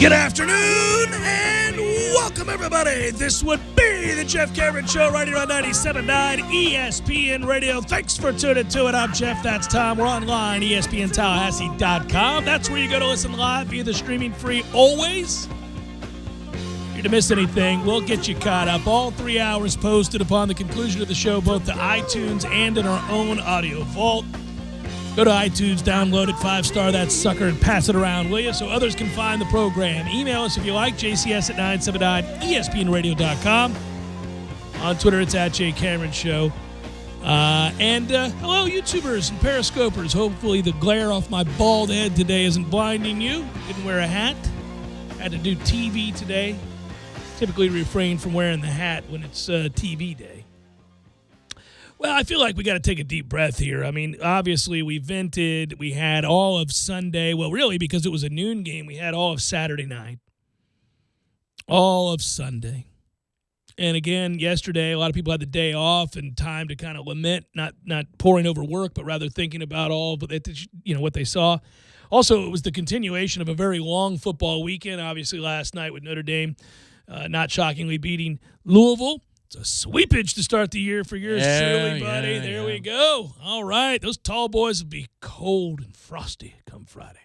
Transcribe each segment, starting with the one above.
Good afternoon and welcome, everybody. This would be the Jeff Cameron Show right here on 97.9 ESPN Radio. Thanks for tuning to it. I'm Jeff. That's Tom. We're online, ESPNTallahassee.com. That's where you go to listen live via the streaming free always. If you're to miss anything, we'll get you caught up. All 3 hours posted upon the conclusion of the show, both to iTunes and in our own audio vault. Go to iTunes, download it, 5-star that sucker, and pass it around, will you, so others can find the program. Email us if you like, jcs@979espnradio.com. On Twitter, it's @JCameronShow. Hello, YouTubers and Periscopers. Hopefully the glare off my bald head today isn't blinding you. Didn't wear a hat. Had to do TV today. Typically refrain from wearing the hat when it's TV day. Well, I feel like we got to take a deep breath here. I mean, obviously, we vented. We had all of Sunday. Well, really, because it was a noon game, we had all of Saturday night, all of Sunday. And again, yesterday, a lot of people had the day off and time to kind of lament, not poring over work, but rather thinking about all, what they saw. Also, it was the continuation of a very long football weekend, obviously, last night with Notre Dame not shockingly beating Louisville. It's a sweepage to start the year for yours truly, buddy. There we go. All right. Those tall boys will be cold and frosty come Friday.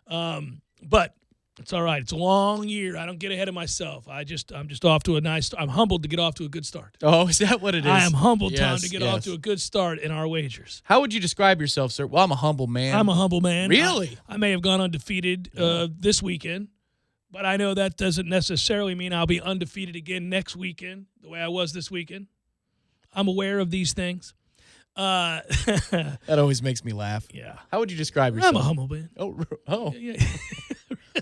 But it's all right. It's a long year. I don't get ahead of myself. I'm just off to I'm humbled to get off to a good start. Oh, is that what it is? I am humbled, Tom, to get off to a good start in our wagers. How would you describe yourself, sir? Well, I'm a humble man. I'm a humble man. Really? I may have gone undefeated this weekend. But I know that doesn't necessarily mean I'll be undefeated again next weekend, the way I was this weekend. I'm aware of these things. That always makes me laugh. Yeah. How would you describe yourself? I'm a humble man. Oh. Yeah.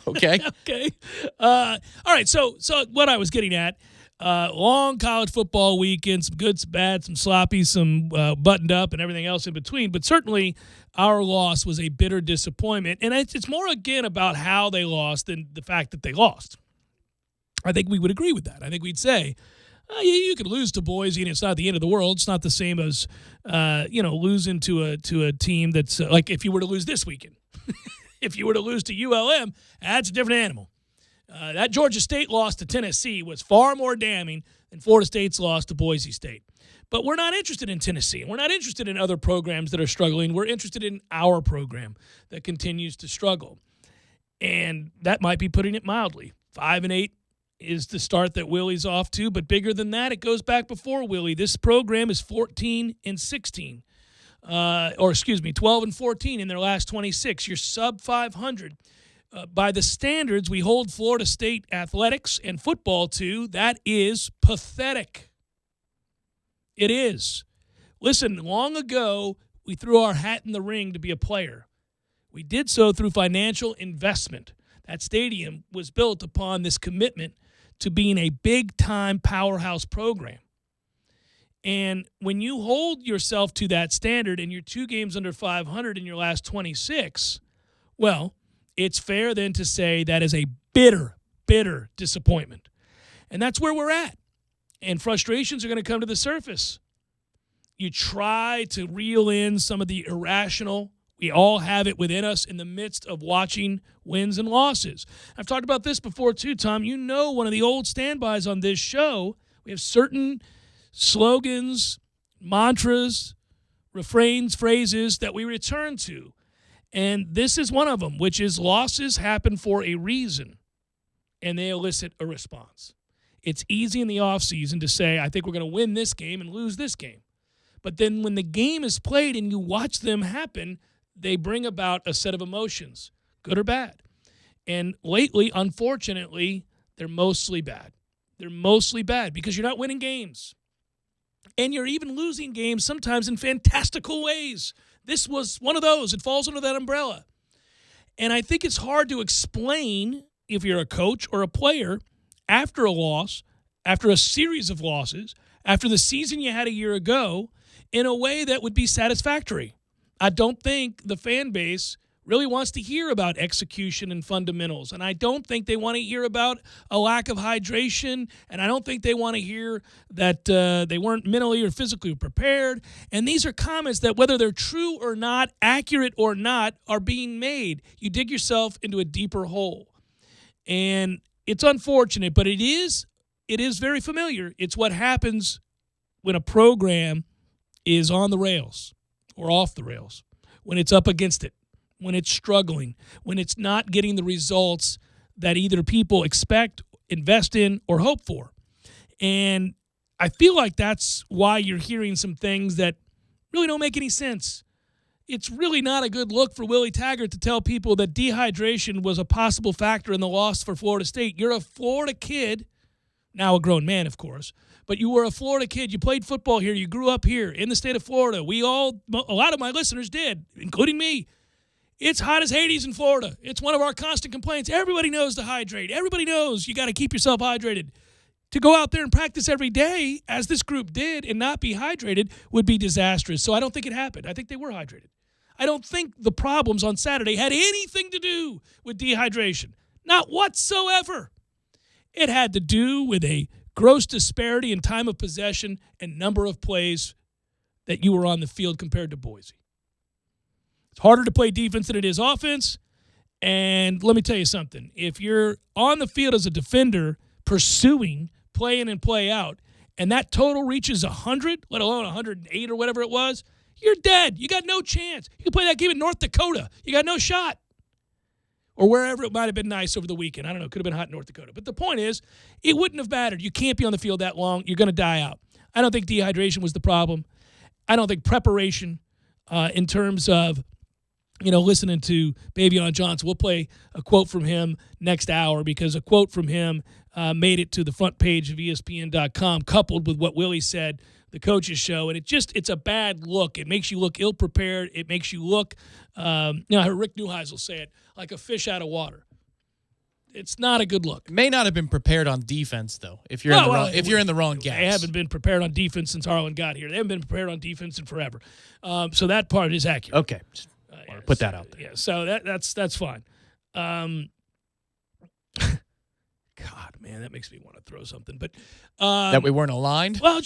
Okay. Okay. All right. So what I was getting at, long college football weekend, some good, some bad, some sloppy, some buttoned up, and everything else in between. But certainly our loss was a bitter disappointment. And it's more, again, about how they lost than the fact that they lost. I think we would agree with that. I think we'd say, you could lose to Boise, and it's not the end of the world. It's not the same as, losing to a team that's like if you were to lose this weekend. If you were to lose to ULM, that's a different animal. That Georgia State loss to Tennessee was far more damning than Florida State's loss to Boise State. But we're not interested in Tennessee. We're not interested in other programs that are struggling. We're interested in our program that continues to struggle. And that might be putting it mildly. 5-8 is the start that Willie's off to, but bigger than that, it goes back before Willie. This program is 14-16. 12-14 in their last 26. You're sub 500. By the standards we hold Florida State athletics and football to, that is pathetic. It is. Listen, long ago, we threw our hat in the ring to be a player. We did so through financial investment. That stadium was built upon this commitment to being a big-time powerhouse program. And when you hold yourself to that standard and you're 2 games under 500 in your last 26, well, it's fair then to say that is a bitter, bitter disappointment. And that's where we're at. And frustrations are going to come to the surface. You try to reel in some of the irrational. We all have it within us in the midst of watching wins and losses. I've talked about this before too, Tom. You know, one of the old standbys on this show, we have certain slogans, mantras, refrains, phrases that we return to. And this is one of them, which is losses happen for a reason, and they elicit a response. It's easy in the offseason to say, I think we're going to win this game and lose this game. But then when the game is played and you watch them happen, they bring about a set of emotions, good or bad. And lately, unfortunately, they're mostly bad. They're mostly bad because you're not winning games. And you're even losing games sometimes in fantastical ways. This was one of those. It falls under that umbrella. And I think it's hard to explain if you're a coach or a player after a loss, after a series of losses, after the season you had a year ago, in a way that would be satisfactory. I don't think the fan base really wants to hear about execution and fundamentals. And I don't think they want to hear about a lack of hydration. And I don't think they want to hear that they weren't mentally or physically prepared. And these are comments that, whether they're true or not, accurate or not, are being made. You dig yourself into a deeper hole. And it's unfortunate, but it is very familiar. It's what happens when a program is on the rails or off the rails, when it's up against it, when it's struggling, when it's not getting the results that either people expect, invest in, or hope for. And I feel like that's why you're hearing some things that really don't make any sense. It's really not a good look for Willie Taggart to tell people that dehydration was a possible factor in the loss for Florida State. You're a Florida kid, now a grown man, of course, but you were a Florida kid. You played football here. You grew up here in the state of Florida. A lot of my listeners did, including me. It's hot as Hades in Florida. It's one of our constant complaints. Everybody knows to hydrate. Everybody knows you got to keep yourself hydrated. To go out there and practice every day, as this group did, and not be hydrated would be disastrous. So I don't think it happened. I think they were hydrated. I don't think the problems on Saturday had anything to do with dehydration. Not whatsoever. It had to do with a gross disparity in time of possession and number of plays that you were on the field compared to Boise. It's harder to play defense than it is offense. And let me tell you something. If you're on the field as a defender pursuing play in and play out, and that total reaches 100, let alone 108 or whatever it was, you're dead. You got no chance. You can play that game in North Dakota. You got no shot. Or wherever it might have been nice over the weekend. I don't know. It could have been hot in North Dakota. But the point is, it wouldn't have mattered. You can't be on the field that long. You're going to die out. I don't think dehydration was the problem. I don't think preparation in terms of, listening to Bavion Johnson. We'll play a quote from him next hour because a quote from him made it to the front page of ESPN.com coupled with what Willie said, the coach's show, and it's a bad look. It makes you look ill-prepared. It makes you look, I heard Rick Neuheisel say it, like a fish out of water. It's not a good look. May not have been prepared on defense, though, if you're in the wrong gas. They haven't been prepared on defense since Harlan got here. They haven't been prepared on defense in forever. So that part is accurate. Okay. Want to put that out there. Yeah, so that's fine. God, man, that makes me want to throw something. But that we weren't aligned? Well, I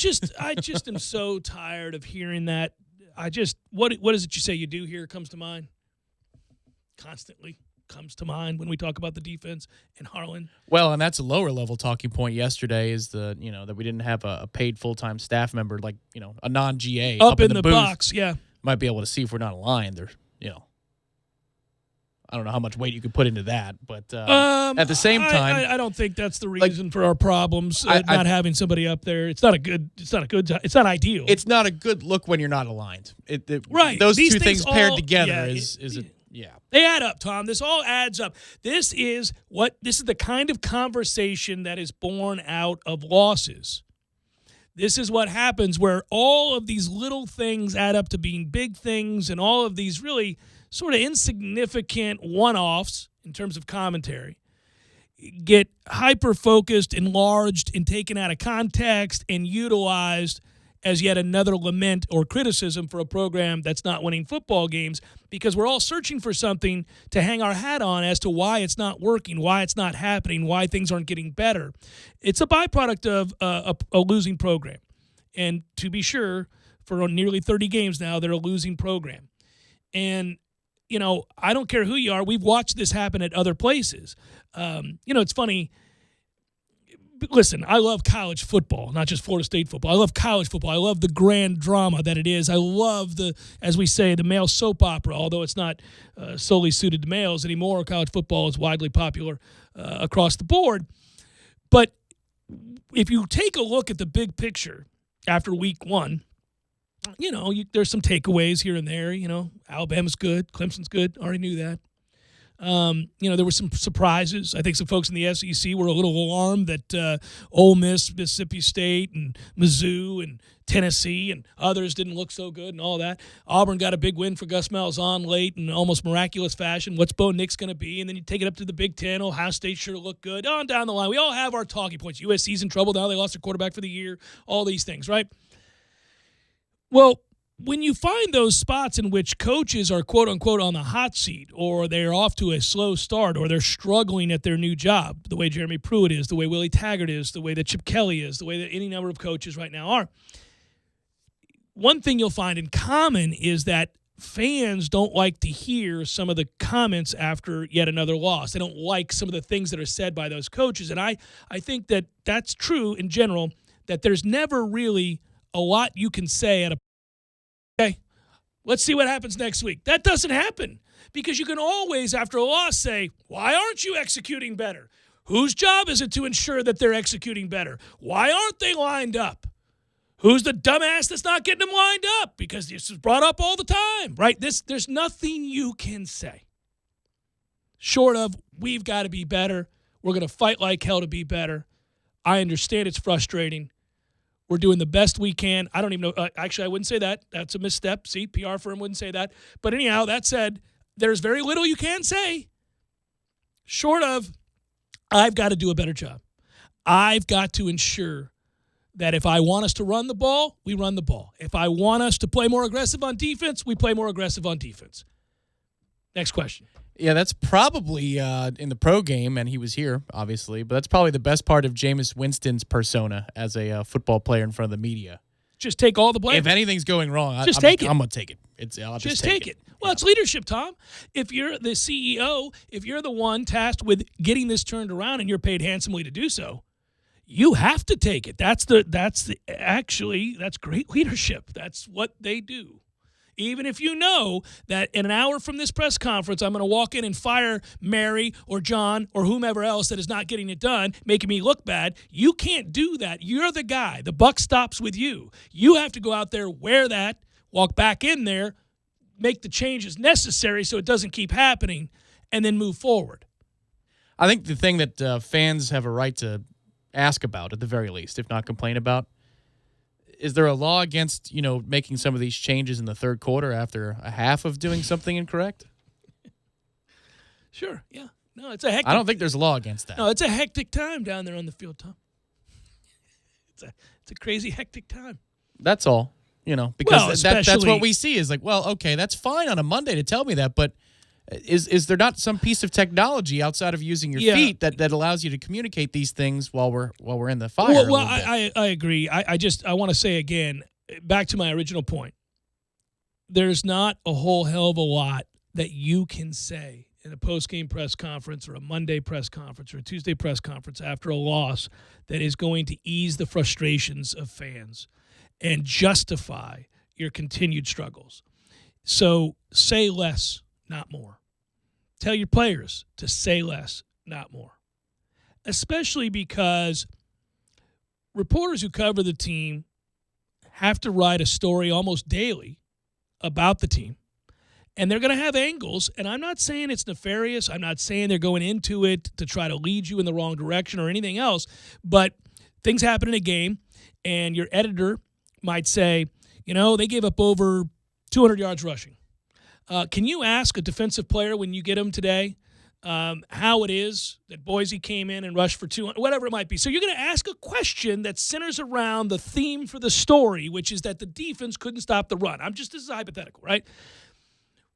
just am so tired of hearing that. What is it you say you do here comes to mind? Constantly comes to mind when we talk about the defense and Harlan. Well, and that's a lower level talking point yesterday is that we didn't have a paid full-time staff member like, a non-GA up in the booth. box, yeah. Might be able to see if we're not aligned or, I don't know how much weight you could put into that, but at the same time, I don't think that's the reason for our problems. Not having somebody up there, it's not ideal. It's not a good look when you're not aligned. Right, those these two things paired together yeah. They add up, Tom. This all adds up. This is the kind of conversation that is born out of losses. This is what happens where all of these little things add up to being big things, and all of these really sort of insignificant one-offs in terms of commentary get hyper-focused, enlarged, and taken out of context and utilized as yet another lament or criticism for a program that's not winning football games, because we're all searching for something to hang our hat on as to why it's not working, why it's not happening, why things aren't getting better. It's a byproduct of a losing program. And to be sure, for nearly 30 games now, they're a losing program. And I don't care who you are. We've watched this happen at other places. It's funny. Listen, I love college football, not just Florida State football. I love college football. I love the grand drama that it is. I love as we say, the male soap opera, although it's not solely suited to males anymore. College football is widely popular across the board. But if you take a look at the big picture after week one, there's some takeaways here and there. Alabama's good. Clemson's good. Already knew that. There were some surprises. I think some folks in the SEC were a little alarmed that Ole Miss, Mississippi State, and Mizzou, and Tennessee, and others didn't look so good and all that. Auburn got a big win for Gus Malzahn late in almost miraculous fashion. What's Bo Nix going to be? And then you take it up to the Big Ten. Ohio State sure looked good. On down the line. We all have our talking points. USC's in trouble now. They lost their quarterback for the year. All these things, right? Well, when you find those spots in which coaches are, quote-unquote, on the hot seat, or they're off to a slow start, or they're struggling at their new job, the way Jeremy Pruitt is, the way Willie Taggart is, the way that Chip Kelly is, the way that any number of coaches right now are, one thing you'll find in common is that fans don't like to hear some of the comments after yet another loss. They don't like some of the things that are said by those coaches. And I think that that's true in general, that there's never really a lot you can say at a, okay, let's see what happens next week. That doesn't happen because you can always, after a loss, say, why aren't you executing better? Whose job is it to ensure that they're executing better? Why aren't they lined up? Who's the dumbass that's not getting them lined up? Because this is brought up all the time, right? There's nothing you can say short of we've got to be better. We're going to fight like hell to be better. I understand it's frustrating. We're doing the best we can. I don't even know. Actually, I wouldn't say that. That's a misstep. See, PR firm wouldn't say that. But anyhow, that said, there's very little you can say short of I've got to do a better job. I've got to ensure that if I want us to run the ball, we run the ball. If I want us to play more aggressive on defense, we play more aggressive on defense. Next question. Yeah, that's probably in the pro game, and he was here, obviously, but that's probably the best part of Jameis Winston's persona as a football player in front of the media. Just take all the blame. If anything's going wrong, I'm going to take it. I'll just take it. Well, it's leadership, Tom. If you're the CEO, if you're the one tasked with getting this turned around and you're paid handsomely to do so, you have to take it. That's great leadership. That's what they do. Even if you know that in an hour from this press conference, I'm going to walk in and fire Mary or John or whomever else that is not getting it done, making me look bad, you can't do that. You're the guy. The buck stops with you. You have to go out there, wear that, walk back in there, make the changes necessary so it doesn't keep happening, and then move forward. I think the thing that fans have a right to ask about, at the very least, if not complain about, is there a law against, making some of these changes in the third quarter after a half of doing something incorrect? Sure, yeah. No, it's a hectic. I don't think there's a law against that. No, it's a hectic time down there on the field, Tom. It's a crazy hectic time. That's all, because that's what we see is like, well, okay, that's fine on a Monday to tell me that, but is there not some piece of technology outside of using your feet that allows you to communicate these things while we're in the fire? Well, I agree. I want to say again, back to my original point. There's not a whole hell of a lot that you can say in a post-game press conference or a Monday press conference or a Tuesday press conference after a loss that is going to ease the frustrations of fans and justify your continued struggles. So say less, not more. Tell your players to say less, not more. Especially because reporters who cover the team have to write a story almost daily about the team. And they're going to have angles, and I'm not saying it's nefarious. I'm not saying they're going into it to try to lead you in the wrong direction or anything else. But things happen in a game, and your editor might say, they gave up over 200 yards rushing. Can you ask a defensive player when you get him today how it is that Boise came in and rushed for 200, whatever it might be? So you're going to ask a question that centers around the theme for the story, which is that the defense couldn't stop the run. This is hypothetical, right?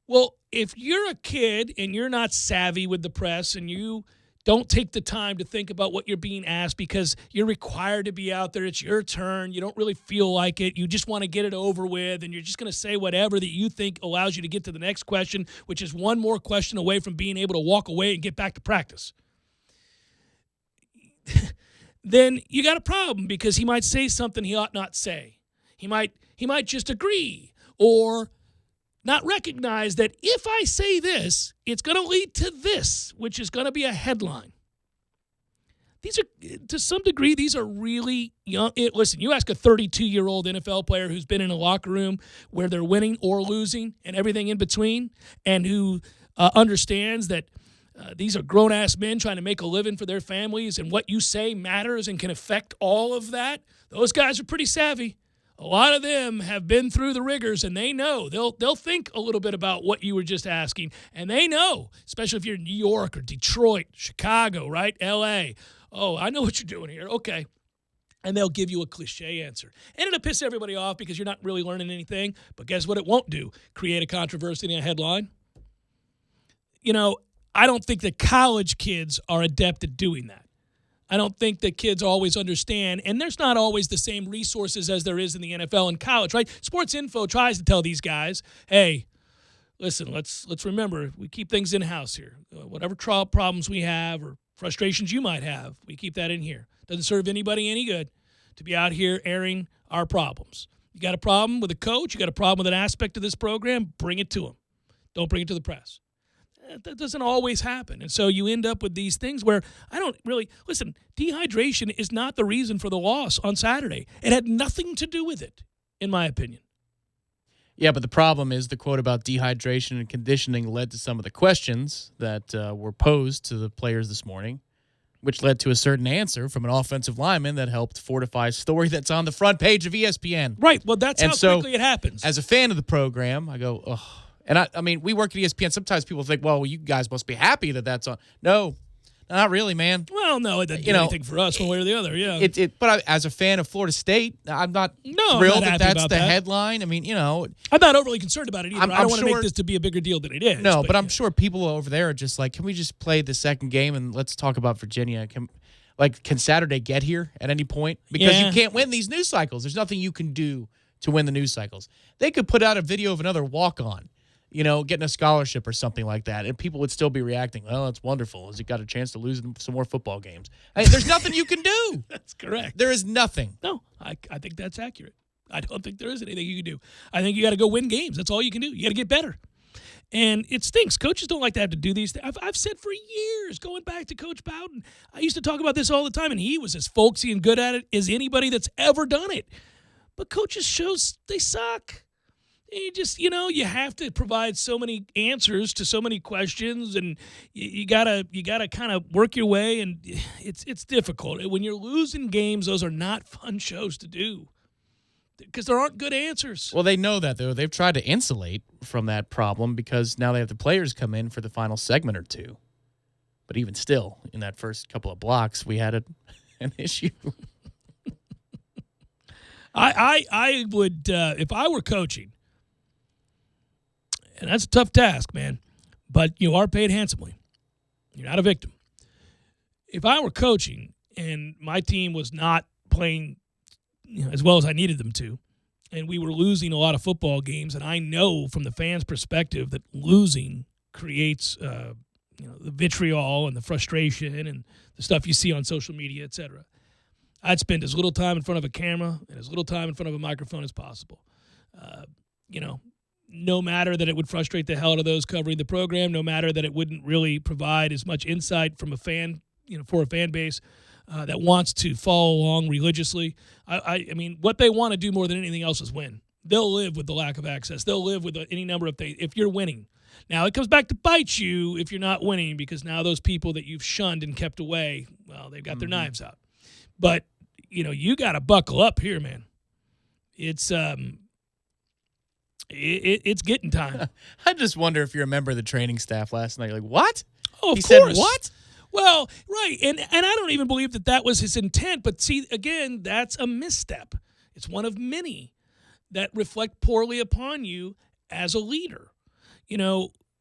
Well, if you're a kid and you're not savvy with the press and you don't take the time to think about what you're being asked because you're required to be out there. It's your turn. You don't really feel like it. You just want to get it over with, and you're just going to say whatever that you think allows you to get to the next question, which is one more question away from being able to walk away and get back to practice. Then you got a problem because he might say something he ought not say. He might just agree or not recognize that if I say this, it's going to lead to this, which is going to be a headline. These are, to some degree, these are really young. Listen, you ask a 32-year-old NFL player who's been in a locker room where they're winning or losing and everything in between, and who understands that these are grown-ass men trying to make a living for their families, and what you say matters and can affect all of that. Those guys are pretty savvy. A lot of them have been through the rigors, and they know. They'll think a little bit about what you were just asking, and they know, especially if you're in New York or Detroit, Chicago, right, L.A. Oh, I know what you're doing here. Okay. And they'll give you a cliche answer. And it'll piss everybody off because you're not really learning anything, but guess what it won't do? Create a controversy in a headline. I don't think that college kids are adept at doing that. I don't think that kids always understand, and there's not always the same resources as there is in the NFL and college, right? Sports Info tries to tell these guys, hey, listen, let's remember, we keep things in-house here. Whatever problems we have or frustrations you might have, we keep that in here. Doesn't serve anybody any good to be out here airing our problems. You got a problem with a coach, you got a problem with an aspect of this program, bring it to them. Don't bring it to the press. That doesn't always happen. And so you end up with these things where I don't really – listen, dehydration is not the reason for the loss on Saturday. It had nothing to do with it, in my opinion. Yeah, but the problem is the quote about dehydration and conditioning led to some of the questions that were posed to the players this morning, which led to a certain answer from an offensive lineman that helped fortify a story that's on the front page of ESPN. Right. Well, that's how quickly it happens. As a fan of the program, I go, ugh. And I mean, we work at ESPN. Sometimes people think, well, you guys must be happy that that's on. No, not really, man. Well, no, it doesn't do anything for us one way or the other, yeah. But as a fan of Florida State, I'm not thrilled that that's the headline. I mean, I'm not overly concerned about it either. I don't want to make this to be a bigger deal than it is. No, but I'm sure people over there are just like, can we just play the second game and let's talk about Virginia? Can Saturday get here at any point? Because you can't win these news cycles. There's nothing you can do to win the news cycles. They could put out a video of another walk-on, getting a scholarship or something like that, and people would still be reacting, well, that's wonderful. Has he got a chance to lose some more football games? There's nothing you can do. That's correct. There is nothing. No, I think that's accurate. I don't think there is anything you can do. I think you got to go win games. That's all you can do. You got to get better. And it stinks. Coaches don't like to have to do these things. I've said for years, going back to Coach Bowden, I used to talk about this all the time, and he was as folksy and good at it as anybody that's ever done it. But coaches shows they suck. You just, you have to provide so many answers to so many questions, and you gotta kind of work your way, and it's difficult. When you're losing games, those are not fun shows to do because there aren't good answers. Well, they know that, though. They've tried to insulate from that problem because now they have the players come in for the final segment or two. But even still, in that first couple of blocks, we had an issue. I would, if I were coaching, and that's a tough task, man, but you are paid handsomely. You're not a victim. If I were coaching and my team was not playing as well as I needed them to, and we were losing a lot of football games, and I know from the fans' perspective that losing creates the vitriol and the frustration and the stuff you see on social media, et cetera, I'd spend as little time in front of a camera and as little time in front of a microphone as possible. No matter that it would frustrate the hell out of those covering the program, no matter that it wouldn't really provide as much insight from a fan, for a fan base that wants to follow along religiously. I mean, what they want to do more than anything else is win. They'll live with the lack of access. They'll live with any number of things if you're winning. Now, it comes back to bite you if you're not winning, because now those people that you've shunned and kept away, well, they've got their knives out. But, you got to buckle up here, man. It's it's getting time. I just wonder if you remember the training staff last night. You're like, what? Oh, of he course. Said what? Well, right. And I don't even believe that was his intent. But see, again, that's a misstep. It's one of many that reflect poorly upon you as a leader.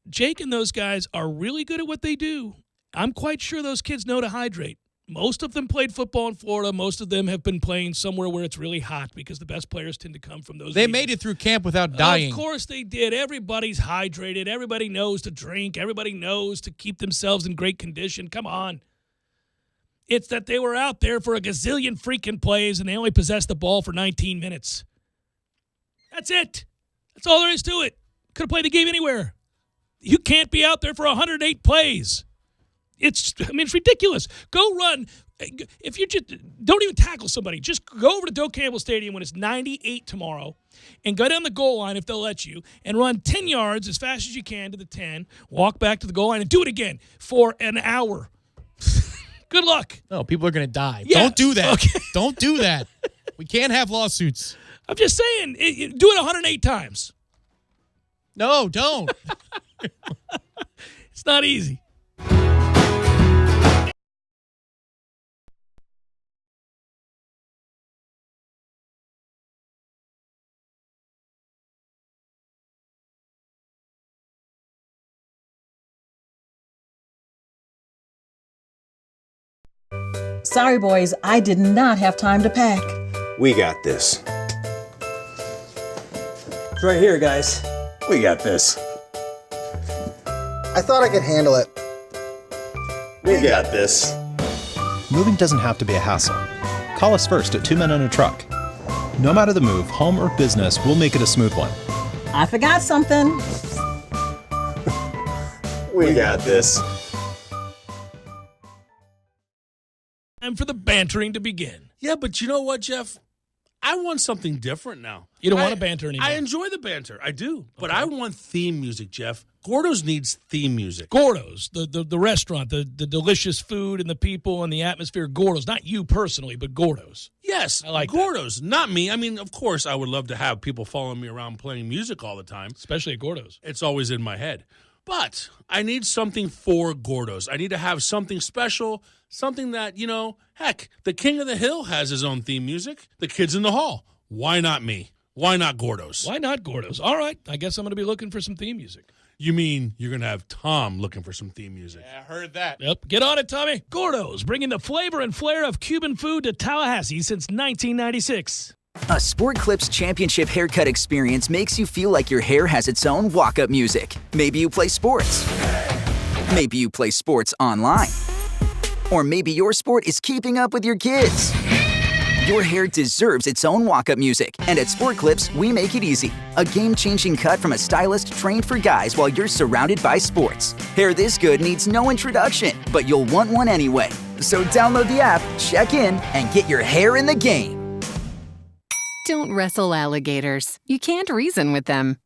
Jake and those guys are really good at what they do. I'm quite sure those kids know to hydrate. Most of them played football in Florida. Most of them have been playing somewhere where it's really hot because the best players tend to come from those They regions. made it through camp without dying. Of course they did. Everybody's hydrated. Everybody knows to drink. Everybody knows to keep themselves in great condition. Come on. It's that they were out there for a gazillion freaking plays and they only possessed the ball for 19 minutes. That's it. That's all there is to it. Could have played the game anywhere. You can't be out there for 108 plays. It's ridiculous. Go run. If you just don't even tackle somebody, just go over to Doak Campbell Stadium when it's 98 tomorrow and go down the goal line if they'll let you and run 10 yards as fast as you can to the 10, walk back to the goal line and do it again for an hour. Good luck. No, people are going to die. Yeah. Don't do that. Okay. Don't do that. We can't have lawsuits. I'm just saying, do it 108 times. No, don't. It's not easy. Sorry, boys, I did not have time to pack. We got this. It's right here, guys. We got this. I thought I could handle it. We got this. Moving doesn't have to be a hassle. Call us first at 2 Men and a Truck. No matter the move, home or business, we'll make it a smooth one. I forgot something. We got this. Time for the bantering to begin. Yeah, but you know what, Jeff? I want something different now. You don't want to banter anymore. I enjoy the banter. I do. But I want theme music, Jeff. Gordo's needs theme music. Gordo's, the restaurant, the delicious food and the people and the atmosphere. Gordo's, not you personally, but Gordo's. Yes, I like Gordo's, not me. I mean, of course, I would love to have people following me around playing music all the time. Especially at Gordo's. It's always in my head. But I need something for Gordo's. I need to have something special, something that, heck, the King of the Hill has his own theme music. The Kids in the Hall. Why not me? Why not Gordo's? Why not Gordo's? All right, I guess I'm going to be looking for some theme music. You mean you're going to have Tom looking for some theme music? Yeah, I heard that. Yep, get on it, Tommy. Gordo's, bringing the flavor and flair of Cuban food to Tallahassee since 1996. A Sport Clips Championship haircut experience makes you feel like your hair has its own walk-up music. Maybe you play sports. Maybe you play sports online. Or maybe your sport is keeping up with your kids. Your hair deserves its own walk-up music, and at Sport Clips, we make it easy. A game-changing cut from a stylist trained for guys while you're surrounded by sports. Hair this good needs no introduction, but you'll want one anyway. So download the app, check in, and get your hair in the game. Don't wrestle alligators. You can't reason with them.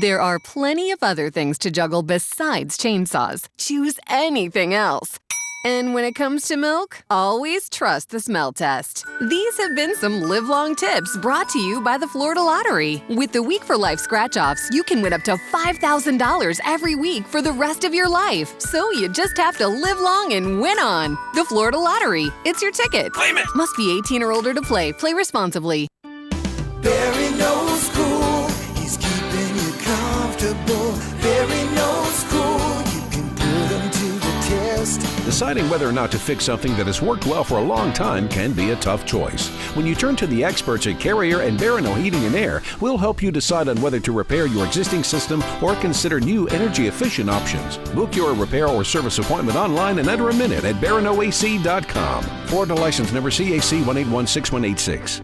There are plenty of other things to juggle besides chainsaws. Choose anything else. And when it comes to milk, always trust the smell test. These have been some live-long tips brought to you by the Florida Lottery. With the Week for Life scratch-offs, you can win up to $5,000 every week for the rest of your life. So you just have to live long and win on. The Florida Lottery. It's your ticket. Claim it. Must be 18 or older to play. Play responsibly. Barry knows cool. He's keeping you comfortable. Barry knows cool. You can put him to the test. Deciding whether or not to fix something that has worked well for a long time can be a tough choice. When you turn to the experts at Carrier and Barano Heating and Air, we'll help you decide on whether to repair your existing system or consider new energy-efficient options. Book your repair or service appointment online in under a minute at baranoac.com. Florida license number CAC 1816186.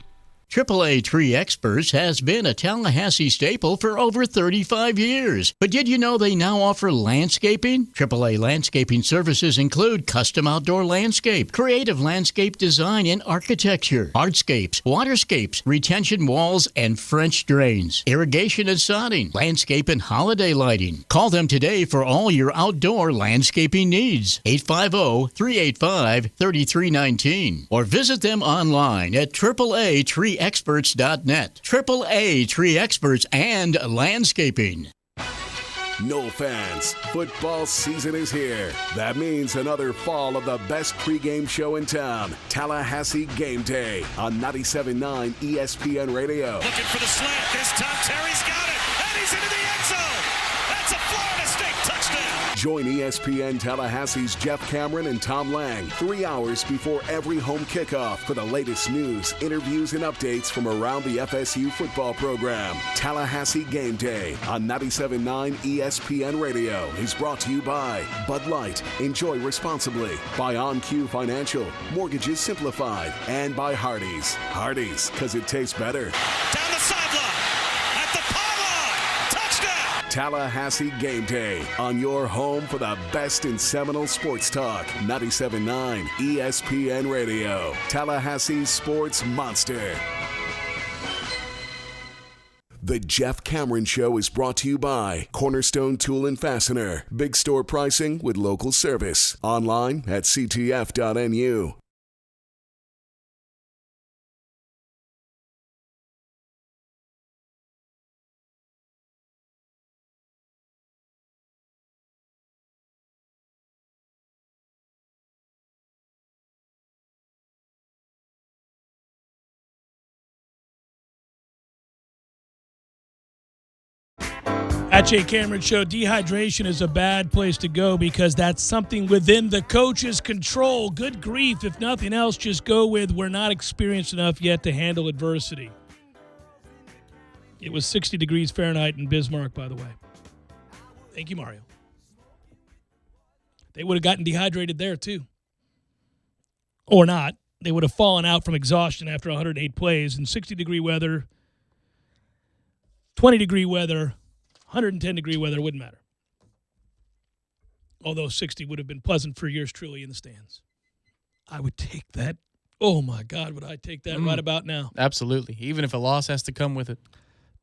AAA Tree Experts has been a Tallahassee staple for over 35 years. But did you know they now offer landscaping? AAA landscaping services include custom outdoor landscape, creative landscape design and architecture, hardscapes, waterscapes, retention walls, and French drains, irrigation and sodding, landscape and holiday lighting. Call them today for all your outdoor landscaping needs. 850-385-3319 or visit them online at AAA Experts.net. AAA Tree Experts and Landscaping. No fans, football season is here. That means another fall of the best pregame show in town, Tallahassee Game Day on 97.9 ESPN Radio. Looking for the slant. This time Terry's got it, and he's into the end zone. That's a Florida State touchdown. Join ESPN Tallahassee's Jeff Cameron and Tom Lang 3 hours before every home kickoff for the latest news, interviews, and updates from around the FSU football program. Tallahassee Game Day on 97.9 ESPN Radio is brought to you by Bud Light. Enjoy responsibly. By OnQ Financial. Mortgages Simplified. And by Hardee's. Hardee's, because it tastes better. Down the sideline. At the pylon. Touchdown. Tallahassee Game Day on your home for the best in Seminole sports talk. 97.9 ESPN Radio. Tallahassee's sports monster. The Jeff Cameron Show is brought to you by Cornerstone Tool and Fastener. Big store pricing with local service. Online at ctf.nu. At Jay Cameron Show, dehydration is a bad place to go because that's something within the coach's control. Good grief. If nothing else, just go with we're not experienced enough yet to handle adversity. It was 60 degrees Fahrenheit in Bismarck, by the way. Thank you, Mario. They would have gotten dehydrated there too. Or not. They would have fallen out from exhaustion after 108 plays in 60-degree weather, 20-degree weather, 110-degree weather, wouldn't matter. Although 60 would have been pleasant for yours truly in the stands. I would take that. Oh, my God, would I take that right about now. Absolutely. Even if a loss has to come with it.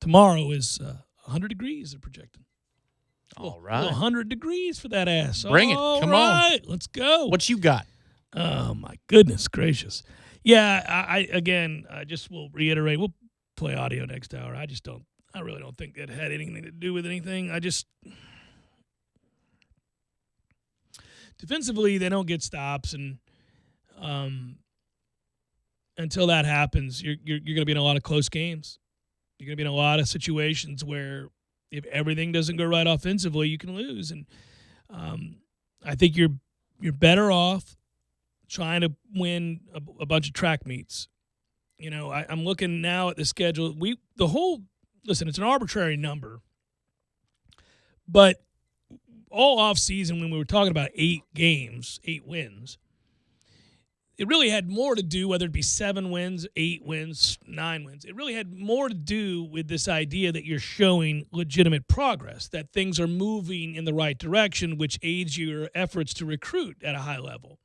Tomorrow is 100 degrees, they're projecting. All right. 100 degrees for that ass. Bring it. Come on. Let's go. What you got? Oh, my goodness gracious. Yeah, I just will reiterate, we'll play audio next hour. I really don't think it had anything to do with anything. Defensively, they don't get stops, and until that happens, you're going to be in a lot of close games. You're going to be in a lot of situations where if everything doesn't go right offensively, you can lose. And I think you're better off trying to win a bunch of track meets. You know, I'm looking now at the schedule. Listen, it's an arbitrary number, but all offseason when we were talking about 8 games, 8 wins, it really had more to do, whether it be 7 wins, 8 wins, 9 wins. It really had more to do with this idea that you're showing legitimate progress, that things are moving in the right direction, which aids your efforts to recruit at a high level.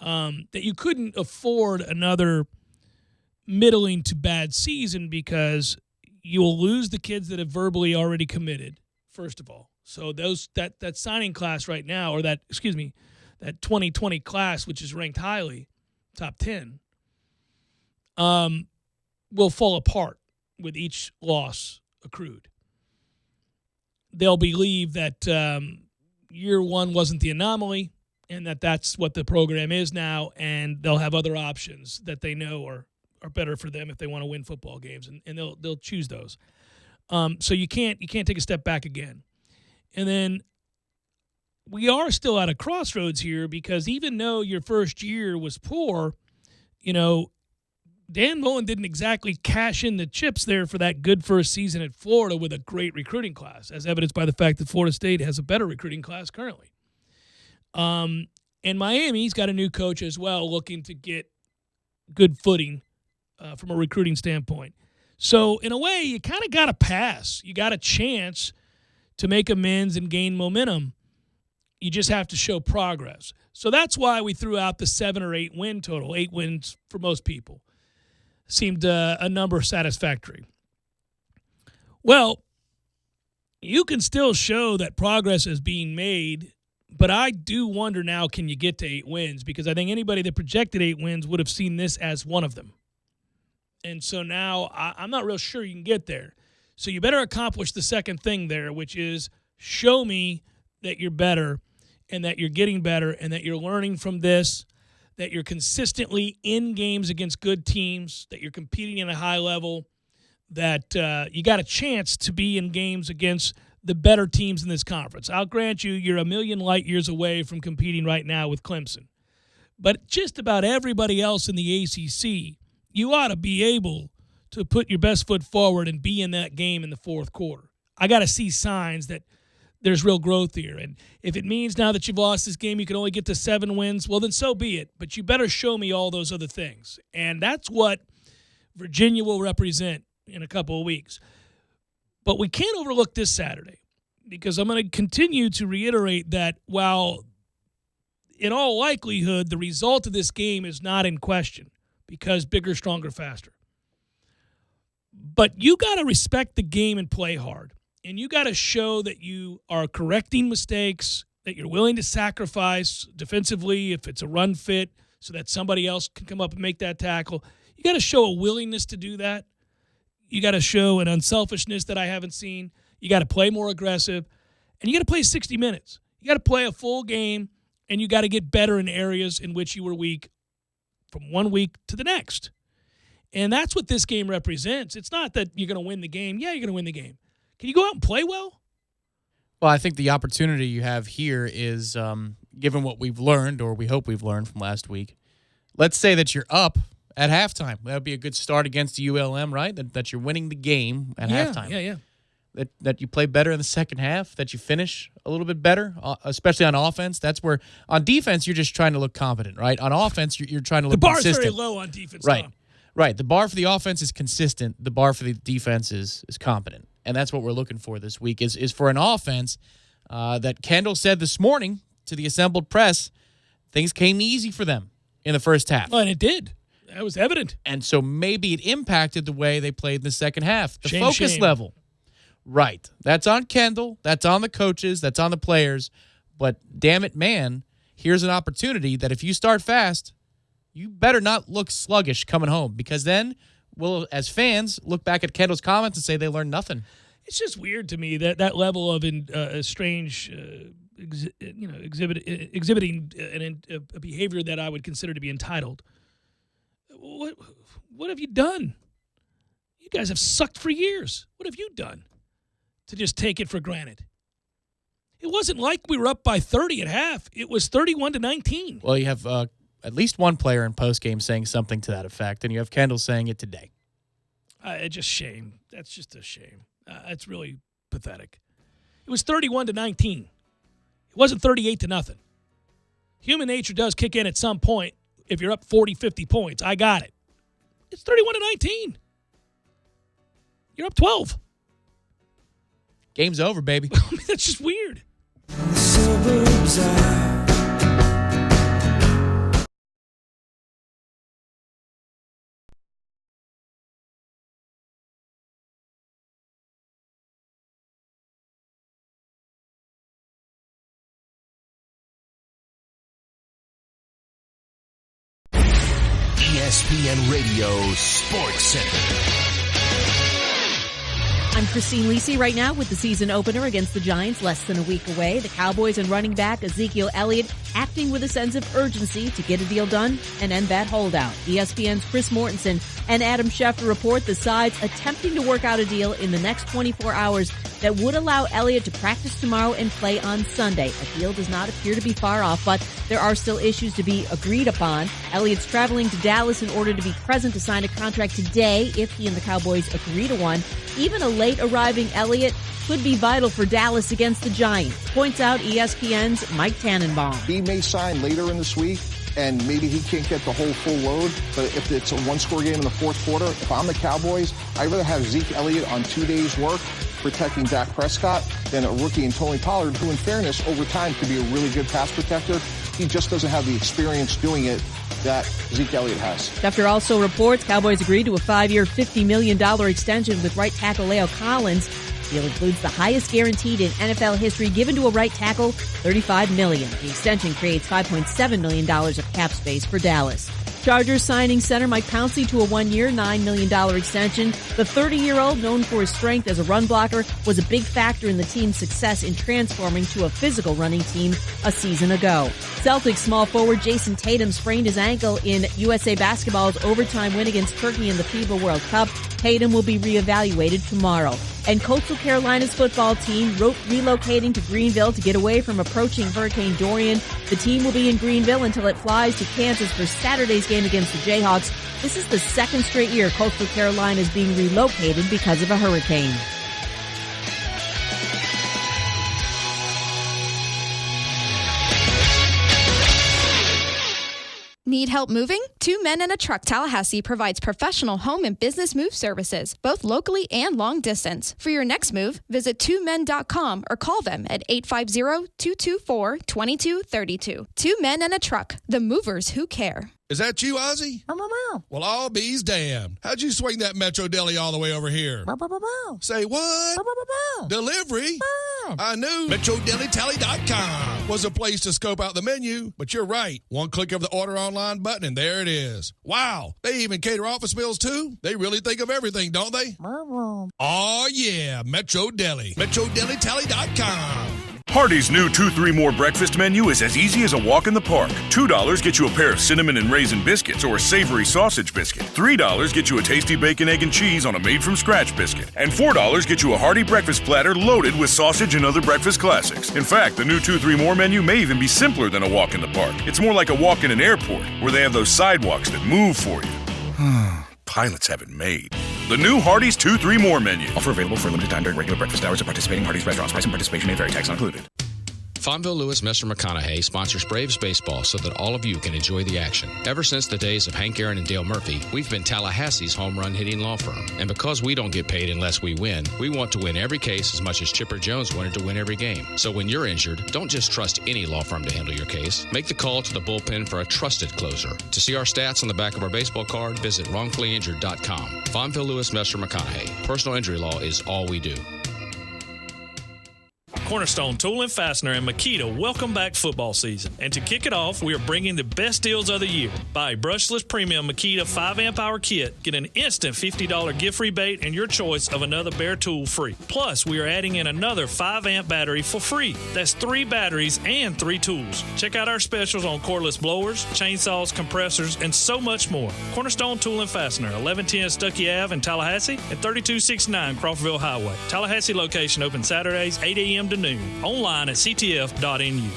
That you couldn't afford another middling to bad season because you'll lose the kids that have verbally already committed, first of all. So that signing class right now, or that 2020 class, which is ranked highly, top 10, will fall apart with each loss accrued. They'll believe that year one wasn't the anomaly and that's what the program is now, and they'll have other options that they know are better for them if they want to win football games, and they'll choose those. So you can't take a step back again. And then we are still at a crossroads here because even though your first year was poor, you know, Dan Mullen didn't exactly cash in the chips there for that good first season at Florida with a great recruiting class, as evidenced by the fact that Florida State has a better recruiting class currently. And Miami's got a new coach as well, looking to get good footing from a recruiting standpoint. So in a way, you kind of got a pass. You got a chance to make amends and gain momentum. You just have to show progress. So that's why we threw out the 7 or 8 win total. 8 wins for most people seemed a number satisfactory. Well, you can still show that progress is being made, but I do wonder now, can you get to 8 wins? Because I think anybody that projected 8 wins would have seen this as one of them. And so now I'm not real sure you can get there. So you better accomplish the second thing there, which is show me that you're better and that you're getting better and that you're learning from this, that you're consistently in games against good teams, that you're competing at a high level, that you got a chance to be in games against the better teams in this conference. I'll grant you're a million light years away from competing right now with Clemson. But just about everybody else in the ACC, you ought to be able to put your best foot forward and be in that game in the fourth quarter. I got to see signs that there's real growth here. And if it means now that you've lost this game, you can only get to 7 wins, well, then so be it. But you better show me all those other things. And that's what Virginia will represent in a couple of weeks. But we can't overlook this Saturday, because I'm going to continue to reiterate that while in all likelihood the result of this game is not in question, because bigger, stronger, faster. But you got to respect the game and play hard. And you got to show that you are correcting mistakes, that you're willing to sacrifice defensively if it's a run fit so that somebody else can come up and make that tackle. You got to show a willingness to do that. You got to show an unselfishness that I haven't seen. You got to play more aggressive. And you got to play 60 minutes. You got to play a full game, and you got to get better in areas in which you were weak from one week to the next. And that's what this game represents. It's not that you're going to win the game. Yeah, you're going to win the game. Can you go out and play well? Well, I think the opportunity you have here is, given what we've learned, or we hope we've learned from last week, let's say that you're up at halftime. That would be a good start against the ULM, right? That you're winning the game at halftime. Yeah. that you play better in the second half, that you finish a little bit better, especially on offense. That's where on defense you're just trying to look confident, right? On offense you're trying to look consistent. The bar is very low on defense, right? Tom. Right. The bar for the offense is consistent. The bar for the defense is competent, and that's what we're looking for this week. Is for an offense that Kendall said this morning to the assembled press, things came easy for them in the first half. Well, and it did. That was evident. And so maybe it impacted the way they played in the second half. The shame. Focus level. Right. That's on Kendall. That's on the coaches. That's on the players. But damn it, man, here's an opportunity that if you start fast, you better not look sluggish coming home, because then we'll, as fans, look back at Kendall's comments and say they learned nothing. It's just weird to me that level of strange, exhibiting a behavior that I would consider to be entitled. What have you done? You guys have sucked for years. What have you done to just take it for granted? It wasn't like we were up by 30 at half. It was 31-19. Well, you have at least one player in postgame saying something to that effect, and you have Kendall saying it today. Just shame. That's just a shame. It's really pathetic. It was 31-19. It wasn't 38-0. Human nature does kick in at some point if you're up 40, 50 points. I got it. It's 31-19. You're up 12. Game's over, baby. I mean, that's just weird. ESPN Radio Sports Center. I'm Christine Lisi right now with the season opener against the Giants less than a week away. The Cowboys and running back Ezekiel Elliott acting with a sense of urgency to get a deal done and end that holdout. ESPN's Chris Mortensen and Adam Schefter report the sides attempting to work out a deal in the next 24 hours that would allow Elliott to practice tomorrow and play on Sunday. A deal does not appear to be far off, but there are still issues to be agreed upon. Elliott's traveling to Dallas in order to be present to sign a contract today if he and the Cowboys agree to one. Even a late arriving Elliott could be vital for Dallas against the Giants, points out ESPN's Mike Tannenbaum. He may sign later in this week, and maybe he can't get the whole full load, but if it's a one-score game in the fourth quarter, if I'm the Cowboys, I'd rather have Zeke Elliott on 2 days' work protecting Dak Prescott than a rookie in Tony Pollard, who in fairness over time could be a really good pass protector. He just doesn't have the experience doing it that Zeke Elliott has. Schefter also reports Cowboys agreed to a 5-year, $50 million extension with right tackle Leo Collins. The deal includes the highest guaranteed in NFL history given to a right tackle, $35 million. The extension creates $5.7 million of cap space for Dallas. Chargers signing center Mike Pouncey to a 1-year, $9 million extension. The 30-year-old, known for his strength as a run blocker, was a big factor in the team's success in transforming to a physical running team a season ago. Celtics small forward Jason Tatum sprained his ankle in USA Basketball's overtime win against Turkey in the FIBA World Cup. Tatum will be reevaluated tomorrow. And Coastal Carolina's football team relocating to Greenville to get away from approaching Hurricane Dorian. The team will be in Greenville until it flies to Kansas for Saturday's game against the Jayhawks. This is the second straight year Coastal Carolina is being relocated because of a hurricane. Need help moving? 2 Men and a Truck Tallahassee provides professional home and business move services, both locally and long distance. For your next move, visit 2men.com or call them at 850-224-2232. 2 Men and a Truck, the movers who care. Is that you, Ozzy? Well, all bees damned. How'd you swing that Metro Deli all the way over here? Say what? Delivery? I knew MetroDeliTally.com was a place to scope out the menu, but you're right. One click of the order online button, and there it is. Wow, they even cater office meals, too? They really think of everything, don't they? Oh, yeah, Metro Deli. MetroDeliTally.com. Hardee's new 2-3 More breakfast menu is as easy as a walk in the park. $2 gets you a pair of cinnamon and raisin biscuits or a savory sausage biscuit. $3 gets you a tasty bacon, egg, and cheese on a made-from-scratch biscuit. And $4 gets you a hearty breakfast platter loaded with sausage and other breakfast classics. In fact, the new 2-3 More menu may even be simpler than a walk in the park. It's more like a walk in an airport, where they have those sidewalks that move for you. Pilots have it made. The new Hardee's 2-3 More menu. Offer available for a limited time during regular breakfast hours at participating Hardee's restaurants. Price and participation may vary. Tax not included. Fonville Lewis Messer McConaughey sponsors Braves baseball so that all of you can enjoy the action. Ever since the days of Hank Aaron and Dale Murphy, we've been Tallahassee's home run hitting law firm. And because we don't get paid unless we win, we want to win every case as much as Chipper Jones wanted to win every game. So when you're injured, don't just trust any law firm to handle your case. Make the call to the bullpen for a trusted closer. To see our stats on the back of our baseball card, visit wrongfullyinjured.com. Fonville Lewis Messer McConaughey. Personal injury law is all we do. Cornerstone Tool and Fastener and Makita welcome back football season. And to kick it off, we are bringing the best deals of the year. Buy a brushless premium Makita 5-amp-hour kit, get an instant $50 gift rebate, and your choice of another bare tool free. Plus, we are adding in another 5-amp battery for free. That's 3 batteries and 3 tools. Check out our specials on cordless blowers, chainsaws, compressors, and so much more. Cornerstone Tool and Fastener, 1110 Stuckey Ave in Tallahassee and 3269 Crawfordville Highway. Tallahassee location open Saturdays 8 a.m. to noon. Online at ctf.nu.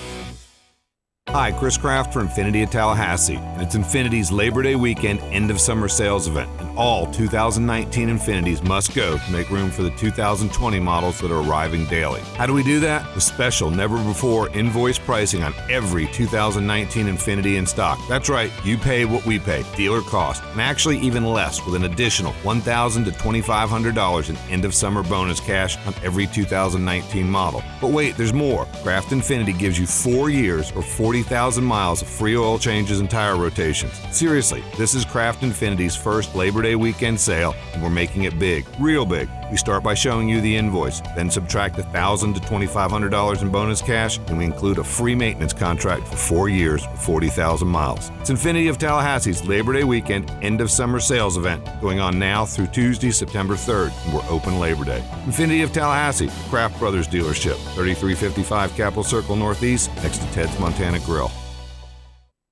Hi, Chris Kraft for Infinity at Tallahassee, and it's Infinity's Labor Day weekend end of summer sales event, and all 2019 Infinities must go to make room for the 2020 models that are arriving daily. How do we do that? With special, never-before invoice pricing on every 2019 Infinity in stock. That's right, you pay what we pay, dealer cost, and actually even less with an additional $1,000 to $2,500 in end of summer bonus cash on every 2019 model. But wait, there's more. Kraft Infinity gives you 4 years or 40,000 miles of free oil changes and tire rotations. Seriously, this is Kraft Infinity's first Labor Day weekend sale, and we're making it big, real big. We start by showing you the invoice, then subtract $1,000 to $2,500 in bonus cash, and we include a free maintenance contract for 4 years or 40,000 miles. It's Infinity of Tallahassee's Labor Day weekend end of summer sales event going on now through Tuesday, September 3rd, and we're open Labor Day. Infinity of Tallahassee, Kraft Brothers dealership, 3355 Capitol Circle Northeast, next to Ted's Montana Grill.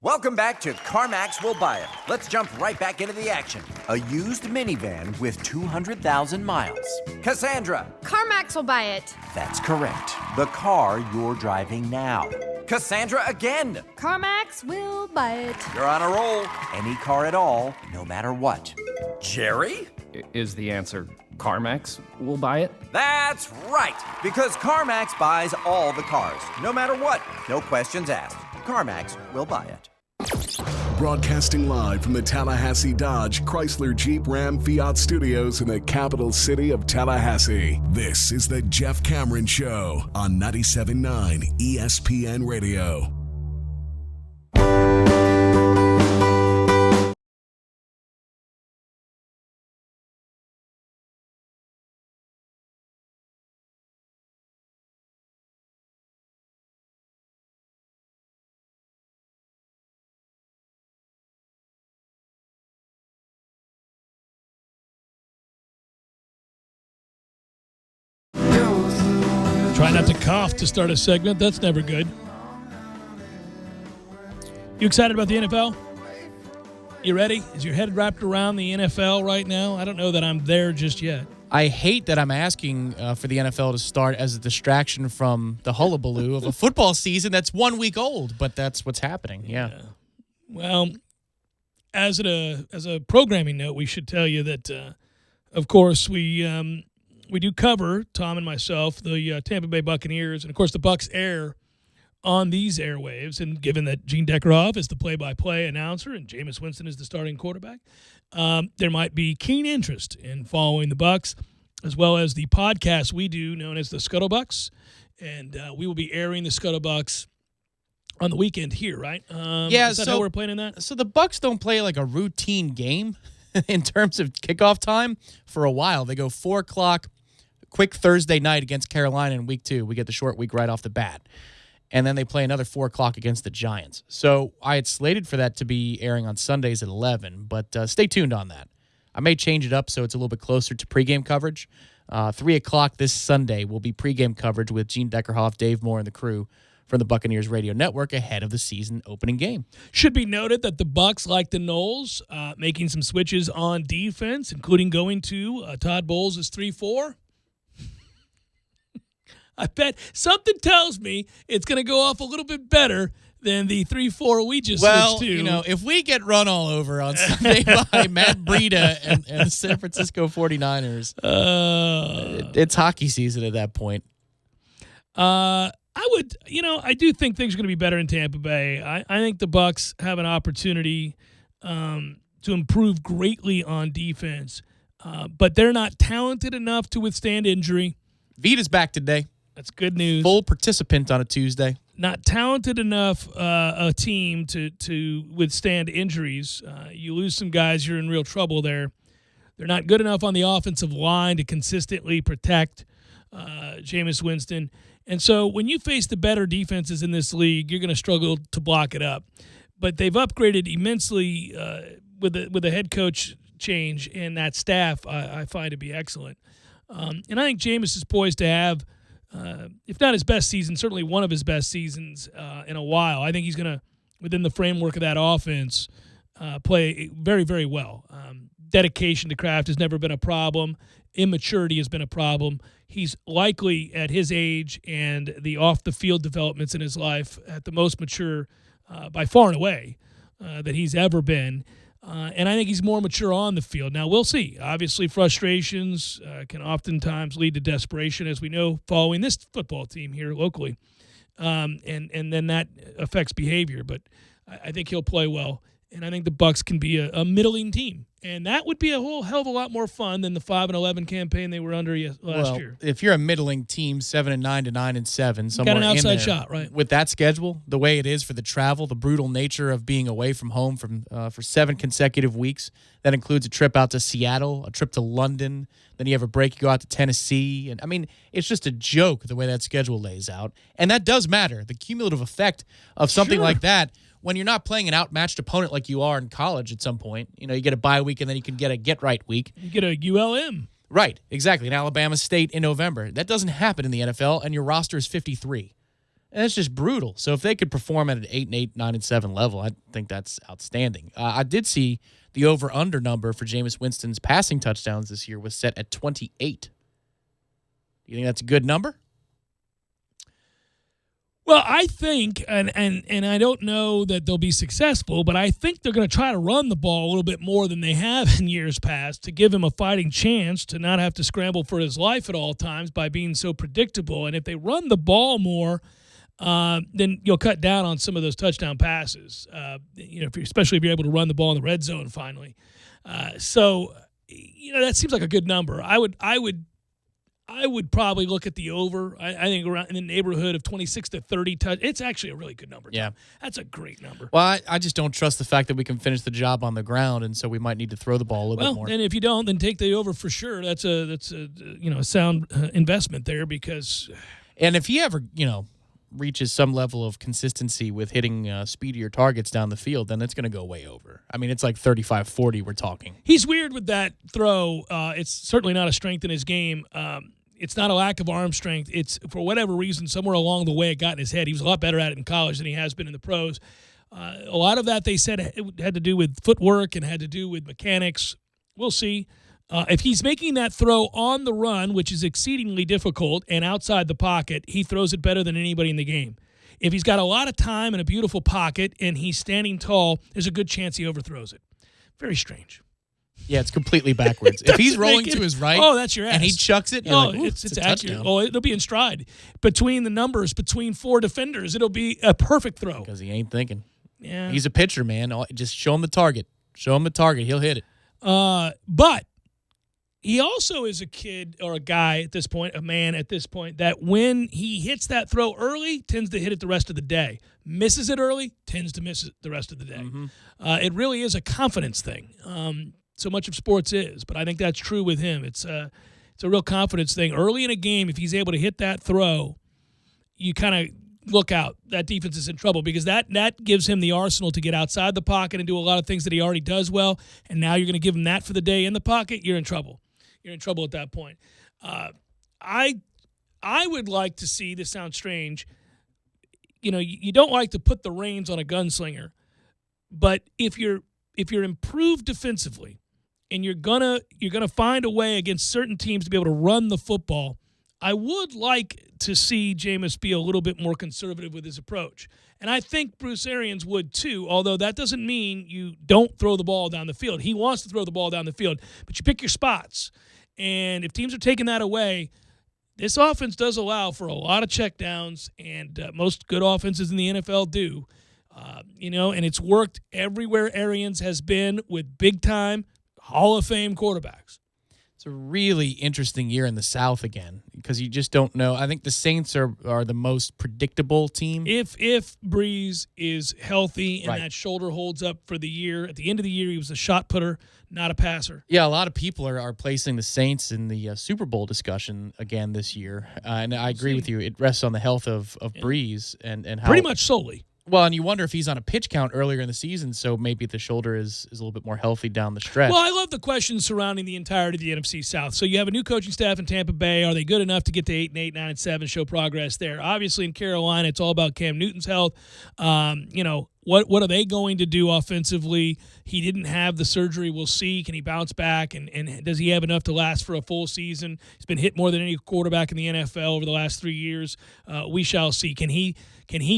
Welcome back to CarMax Will Buy It. Let's jump right back into the action. A used minivan with 200,000 miles. Cassandra. CarMax will buy it. That's correct. The car you're driving now. Cassandra again. CarMax will buy it. You're on a roll. Any car at all, no matter what. Jerry? Is the answer CarMax will buy it? That's right, because CarMax buys all the cars, no matter what. No questions asked. CarMax will buy it. Broadcasting live from the Tallahassee Dodge, Chrysler, Jeep, Ram, Fiat studios in the capital city of Tallahassee. This is the Jeff Cameron Show on 97.9 ESPN Radio. Try not to cough to start a segment. That's never good. You excited about the NFL? You ready? Is your head wrapped around the NFL right now? I don't know that I'm there just yet. I hate that I'm asking for the NFL to start as a distraction from the hullabaloo of a football season that's 1 week old, but that's what's happening. Yeah. Well, as a programming note, we should tell you that, of course, we do cover, Tom and myself, the Tampa Bay Buccaneers, and of course the Bucs air on these airwaves. And given that Gene Deckerhoff is the play-by-play announcer and Jameis Winston is the starting quarterback, there might be keen interest in following the Bucs, as well as the podcast we do known as the Scuttlebucks, and we will be airing the Scuttlebucks on the weekend here, right? Is that how we're playing in that? So the Bucs don't play like a routine game in terms of kickoff time for a while. They go 4 o'clock. Quick Thursday night against Carolina in week 2. We get the short week right off the bat. And then they play another 4 o'clock against the Giants. So I had slated for that to be airing on Sundays at 11, but stay tuned on that. I may change it up so it's a little bit closer to pregame coverage. 3 o'clock this Sunday will be pregame coverage with Gene Deckerhoff, Dave Moore, and the crew from the Buccaneers Radio Network ahead of the season opening game. Should be noted that the Bucs, like the Knowles, making some switches on defense, including going to Todd Bowles' 3-4. I bet something tells me it's going to go off a little bit better than the 3-4 we just switched to. You know, if we get run all over on Sunday by Matt Breida and the San Francisco 49ers, it's hockey season at that point. I do think things are going to be better in Tampa Bay. I think the Bucs have an opportunity to improve greatly on defense, but they're not talented enough to withstand injury. Vita's back today. That's good news. Full participant on a Tuesday. Not talented enough a team to withstand injuries. You lose some guys, you're in real trouble there. They're not good enough on the offensive line to consistently protect Jameis Winston. And so when you face the better defenses in this league, you're going to struggle to block it up. But they've upgraded immensely with a head coach change, and that staff I find to be excellent. And I think Jameis is poised to have, if not his best season, certainly one of his best seasons in a while. I think he's going to, within the framework of that offense, play very, very well. Dedication to craft has never been a problem. Immaturity has been a problem. He's likely, at his age and the off-the-field developments in his life, at the most mature by far and away that he's ever been. And I think he's more mature on the field. Now, we'll see. Obviously, frustrations can oftentimes lead to desperation, as we know, following this football team here locally. And then that affects behavior. But I think he'll play well. And I think the Bucs can be a middling team. And that would be a whole hell of a lot more fun than the 5-11 campaign they were under last year. If you're a middling team, 7-9 to 9-7, somewhere got an outside in there, shot, right? With that schedule, the way it is for the travel, the brutal nature of being away from home for 7 consecutive weeks, that includes a trip out to Seattle, a trip to London, then you have a break, you go out to Tennessee, and I mean, it's just a joke the way that schedule lays out, and that does matter. The cumulative effect of something like that. When you're not playing an outmatched opponent like you are in college at some point, you know, you get a bye week and then you can get a get-right week. You get a ULM. Right, exactly. In Alabama State in November. That doesn't happen in the NFL, and your roster is 53. And it's just brutal. So if they could perform at an 8-8, 9-7 level, I think that's outstanding. I did see the over-under number for Jameis Winston's passing touchdowns this year was set at 28. Do you think that's a good number? Well, I think, and I don't know that they'll be successful, but I think they're going to try to run the ball a little bit more than they have in years past to give him a fighting chance to not have to scramble for his life at all times by being so predictable. And if they run the ball more, then you'll cut down on some of those touchdown passes, especially if you're able to run the ball in the red zone finally. So that seems like a good number. I would probably look at the over. I think around in the neighborhood of 26 to 30 touch. It's actually a really good number. Tom. Yeah. That's a great number. Well, I just don't trust the fact that we can finish the job on the ground, and so we might need to throw the ball a little bit more. And if you don't, then take the over for sure. That's a sound investment there because. And if he ever reaches some level of consistency with hitting speedier targets down the field, then it's going to go way over. I mean, it's like 35-40 we're talking. He's weird with that throw. It's certainly not a strength in his game. It's not a lack of arm strength. It's, for whatever reason, somewhere along the way it got in his head. He was a lot better at it in college than he has been in the pros. A lot of that, they said, it had to do with footwork and had to do with mechanics. We'll see. If he's making that throw on the run, which is exceedingly difficult, and outside the pocket, he throws it better than anybody in the game. If he's got a lot of time and a beautiful pocket and he's standing tall, there's a good chance he overthrows it. Very strange. Yeah, it's completely backwards. If he's rolling to his right, that's your ass. And he chucks it, it's accurate. Oh, it'll be in stride. Between the numbers, between 4 defenders, it'll be a perfect throw. Because he ain't thinking. Yeah. He's a pitcher, man. Just show him the target. Show him the target. He'll hit it. But he also is a kid or a guy at this point, a man at this point, that when he hits that throw early, tends to hit it the rest of the day. Misses it early, tends to miss it the rest of the day. Mm-hmm. It really is a confidence thing. So much of sports is, but I think that's true with him. It's a real confidence thing. Early in a game, if he's able to hit that throw, you kind of look out. That defense is in trouble because that gives him the arsenal to get outside the pocket and do a lot of things that he already does well. And now you're going to give him that for the day in the pocket. You're in trouble. You're in trouble at that point. I would like to see, this sounds strange, you don't like to put the reins on a gunslinger, but if you're improved defensively and you're gonna find a way against certain teams to be able to run the football, I would like to see Jameis be a little bit more conservative with his approach. And I think Bruce Arians would too, although that doesn't mean you don't throw the ball down the field. He wants to throw the ball down the field, but you pick your spots. And if teams are taking that away, this offense does allow for a lot of checkdowns, and most good offenses in the NFL do. And it's worked everywhere Arians has been with big-time Hall of Fame quarterbacks. It's a really interesting year in the South again because you just don't know. I think the Saints are the most predictable team. If Breeze is healthy and that shoulder holds up for the year, at the end of the year he was a shot putter, not a passer. Yeah, a lot of people are placing the Saints in the Super Bowl discussion again this year. And I agree with you. It rests on the health of Breeze and how pretty much solely. Well, and you wonder if he's on a pitch count earlier in the season, so maybe the shoulder is a little bit more healthy down the stretch. Well, I love the questions surrounding the entirety of the NFC South. So you have a new coaching staff in Tampa Bay. Are they good enough to get to 8-8, 9-7, show progress there? Obviously, in Carolina, it's all about Cam Newton's health. What are they going to do offensively? He didn't have the surgery. We'll see. Can he bounce back? And does he have enough to last for a full season? He's been hit more than any quarterback in the NFL over the last 3 years. We shall see. Can he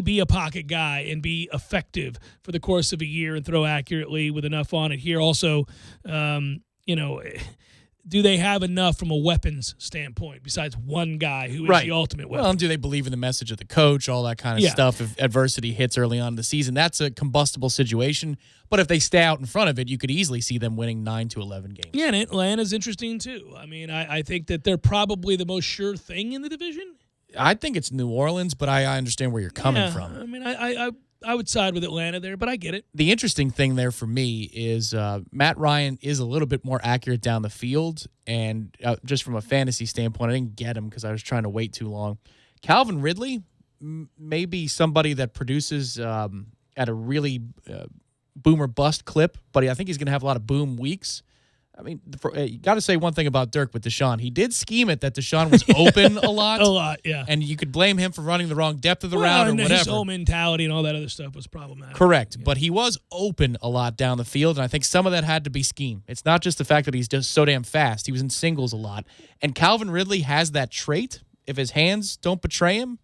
be a pocket guy and be effective for the course of a year and throw accurately with enough on it here? Also, do they have enough from a weapons standpoint besides one guy who is the ultimate weapon? Well, and do they believe in the message of the coach, all that kind of stuff? If adversity hits early on in the season, that's a combustible situation. But if they stay out in front of it, you could easily see them winning 9 to 11 games. Yeah, and Atlanta's interesting too. I mean, I think that they're probably the most sure thing in the division. I think it's New Orleans, but I understand where you're coming from. I mean, I would side with Atlanta there, but I get it. The interesting thing there for me is Matt Ryan is a little bit more accurate down the field, and just from a fantasy standpoint, I didn't get him because I was trying to wait too long. Calvin Ridley may be somebody that produces at a really boom or bust clip, but I think he's going to have a lot of boom weeks. I mean, you got to say one thing about Dirk with Deshaun. He did scheme it that Deshaun was open a lot. A lot, yeah. And you could blame him for running the wrong depth of the route or whatever. His whole mentality and all that other stuff was problematic. Correct. Yeah. But he was open a lot down the field, and I think some of that had to be scheme. It's not just the fact that he's just so damn fast. He was in singles a lot. And Calvin Ridley has that trait. If his hands don't betray him,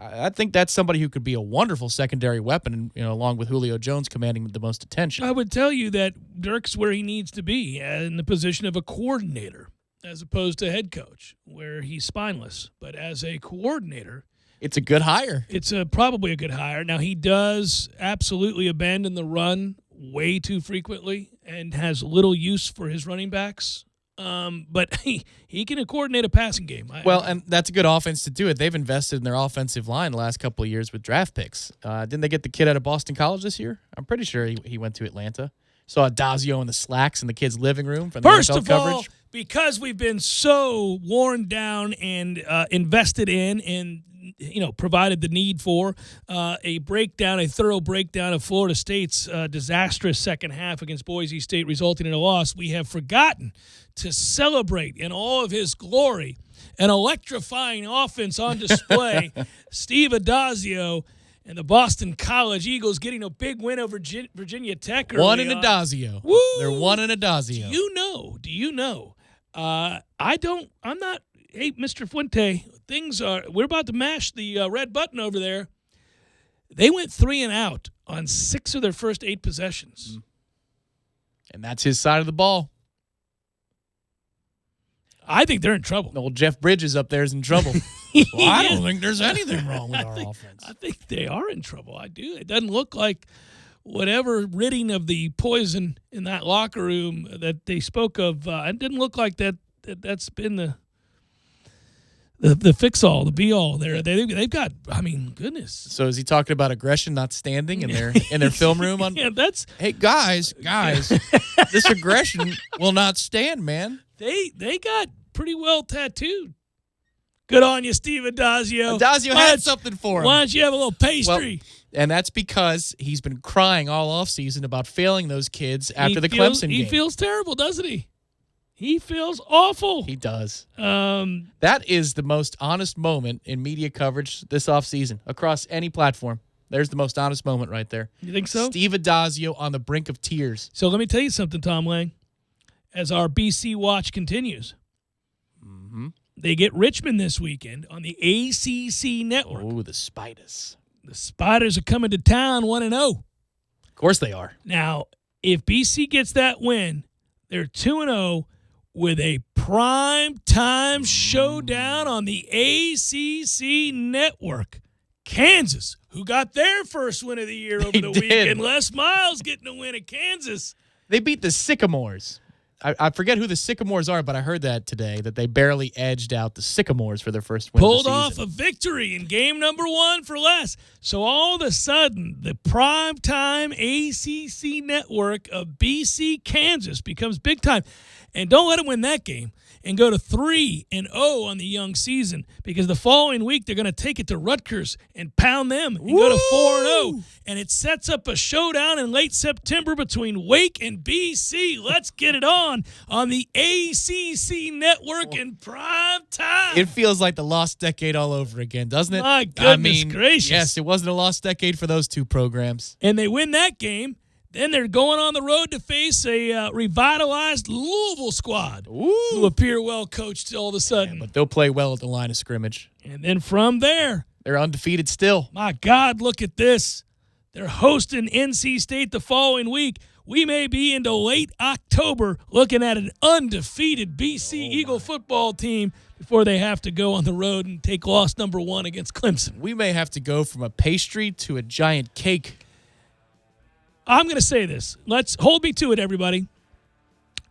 I think that's somebody who could be a wonderful secondary weapon, along with Julio Jones commanding the most attention. I would tell you that Dirk's where he needs to be, in the position of a coordinator as opposed to head coach, where he's spineless. But as a coordinator, it's a good hire. It's probably a good hire. Now, he does absolutely abandon the run way too frequently and has little use for his running backs. But he can coordinate a passing game. And that's a good offense to do it. They've invested in their offensive line the last couple of years with draft picks. Didn't they get the kid out of Boston College this year? I'm pretty sure he went to Atlanta. Saw Dazio in the slacks in the kid's living room from the First NFL of coverage. all, because we've been so worn down and invested in and provided the need for a thorough breakdown of Florida State's disastrous second half against Boise State, resulting in a loss, we have forgotten to celebrate in all of his glory an electrifying offense on display. Steve Adazio and the Boston College Eagles getting a big win over Virginia Tech. One in Adazio. Woo! They're one in Adazio. Do you know? I'm not. Hey, Mr. Fuente, we're about to mash the red button over there. They went 3 and out on 6 of their first 8 possessions. And that's his side of the ball. I think they're in trouble. Old Jeff Bridges up there is in trouble. Well, I don't think there's anything wrong with our offense. I think they are in trouble. I do. It doesn't look like whatever ridding of the poison in that locker room that they spoke of. It didn't look like that's been the fix-all, the be-all there. They've got, goodness. So is he talking about aggression not standing in their film room? Yeah, hey, guys, this aggression will not stand, man. They got pretty well tattooed. Good on you, Steve Adazio. Adazio had something for him. Why don't you have a little pastry? Well, and that's because he's been crying all offseason about failing those kids after the Clemson game. He feels terrible, doesn't he? He feels awful. He does. That is the most honest moment in media coverage this offseason across any platform. There's the most honest moment right there. You think so? Steve Adazio on the brink of tears. So let me tell you something, Tom Lang. As our BC watch continues, They get Richmond this weekend on the ACC network. Oh, the Spiders. The Spiders are coming to town 1-0. Of course they are. Now, if BC gets that win, they're 2-0 with a prime time showdown on the ACC network. Kansas, who got their first win of the year over the weekend. Les Miles getting a win at Kansas. They beat the Sycamores. I forget who the Sycamores are, but I heard that today, that they barely edged out the Sycamores for their first win Pulled of the off season. a victory in game number 1 for Les. So all of a sudden, the primetime ACC network of BC Kansas becomes big time. And don't let them win that game and go to 3-0 on the young season, because the following week they're going to take it to Rutgers and pound them and go to 4-0. And it sets up a showdown in late September between Wake and BC. Let's get it on the ACC network in prime time. It feels like the lost decade all over again, doesn't it? My goodness gracious. Yes, it wasn't a lost decade for those two programs. And they win that game. Then they're going on the road to face a revitalized Louisville squad who appear well coached all of a sudden. Yeah, but they'll play well at the line of scrimmage. And then from there, they're undefeated still. My God, look at this. They're hosting NC State the following week. We may be into late October looking at an undefeated BC Eagle football team before they have to go on the road and take loss number 1 against Clemson. We may have to go from a pastry to a giant cake. I'm going to say this. Let's hold me to it, everybody.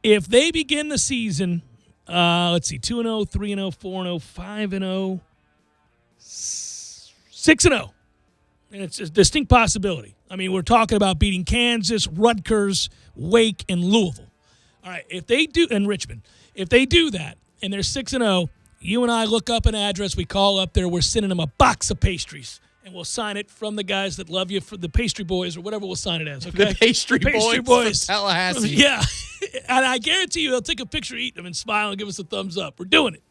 If they begin the season, 2-0, 3-0, 4-0, 5-0, 6-0, and it's a distinct possibility. I mean, we're talking about beating Kansas, Rutgers, Wake, and Louisville. All right, if they do, and Richmond, if they do that and they're 6-0, you and I look up an address, we call up there, we're sending them a box of pastries. And we'll sign it from the guys that love you, for the pastry boys or whatever we'll sign it as. Okay? The pastry boys from Tallahassee. Yeah. And I guarantee you they'll take a picture eating them and smile and give us a thumbs up. We're doing it.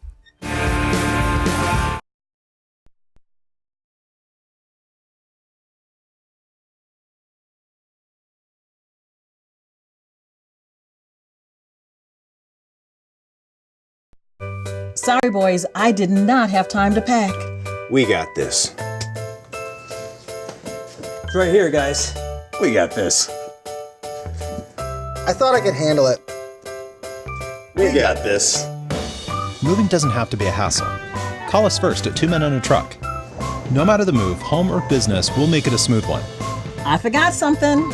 Sorry, boys, I did not have time to pack. We got this. It's right here, guys. We got this. I thought I could handle it. We got this. Moving doesn't have to be a hassle. Call us first at 2 Men and a Truck. No matter the move, home or business, we'll make it a smooth one. I forgot something.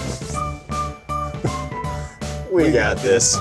We got this.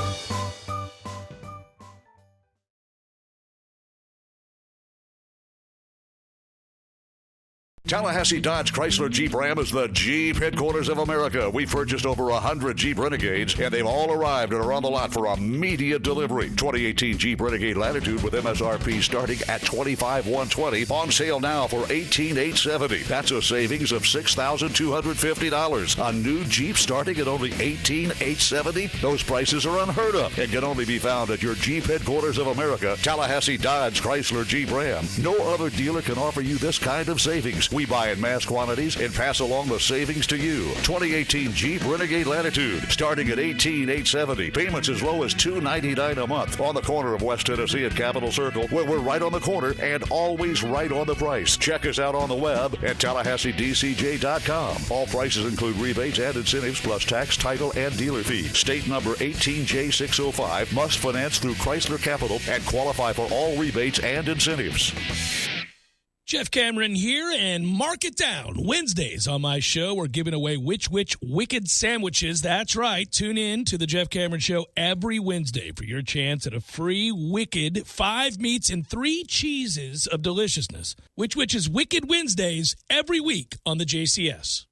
Tallahassee Dodge Chrysler Jeep Ram is the Jeep headquarters of America. We've purchased over 100 Jeep Renegades, and they've all arrived and are on the lot for immediate delivery. 2018 Jeep Renegade Latitude with MSRP starting at $25,120. On sale now for $18,870. That's a savings of $6,250. A new Jeep starting at only $18,870. Those prices are unheard of and can only be found at your Jeep headquarters of America, Tallahassee Dodge Chrysler Jeep Ram. No other dealer can offer you this kind of savings. We buy in mass quantities and pass along the savings to you. 2018 Jeep Renegade Latitude, starting at $18,870. Payments as low as $299 a month. On the corner of West Tennessee and Capitol Circle, where we're right on the corner and always right on the price. Check us out on the web at TallahasseeDCJ.com. All prices include rebates and incentives plus tax, title, and dealer fee. State number 18J605. Must finance through Chrysler Capital and qualify for all rebates and incentives. Jeff Cameron here, and mark it down. Wednesdays on my show, we're giving away Which Wicked Sandwiches. That's right. Tune in to the Jeff Cameron Show every Wednesday for your chance at a free Wicked 5 meats and 3 cheeses of deliciousness. Which is Wicked Wednesdays every week on the JCS.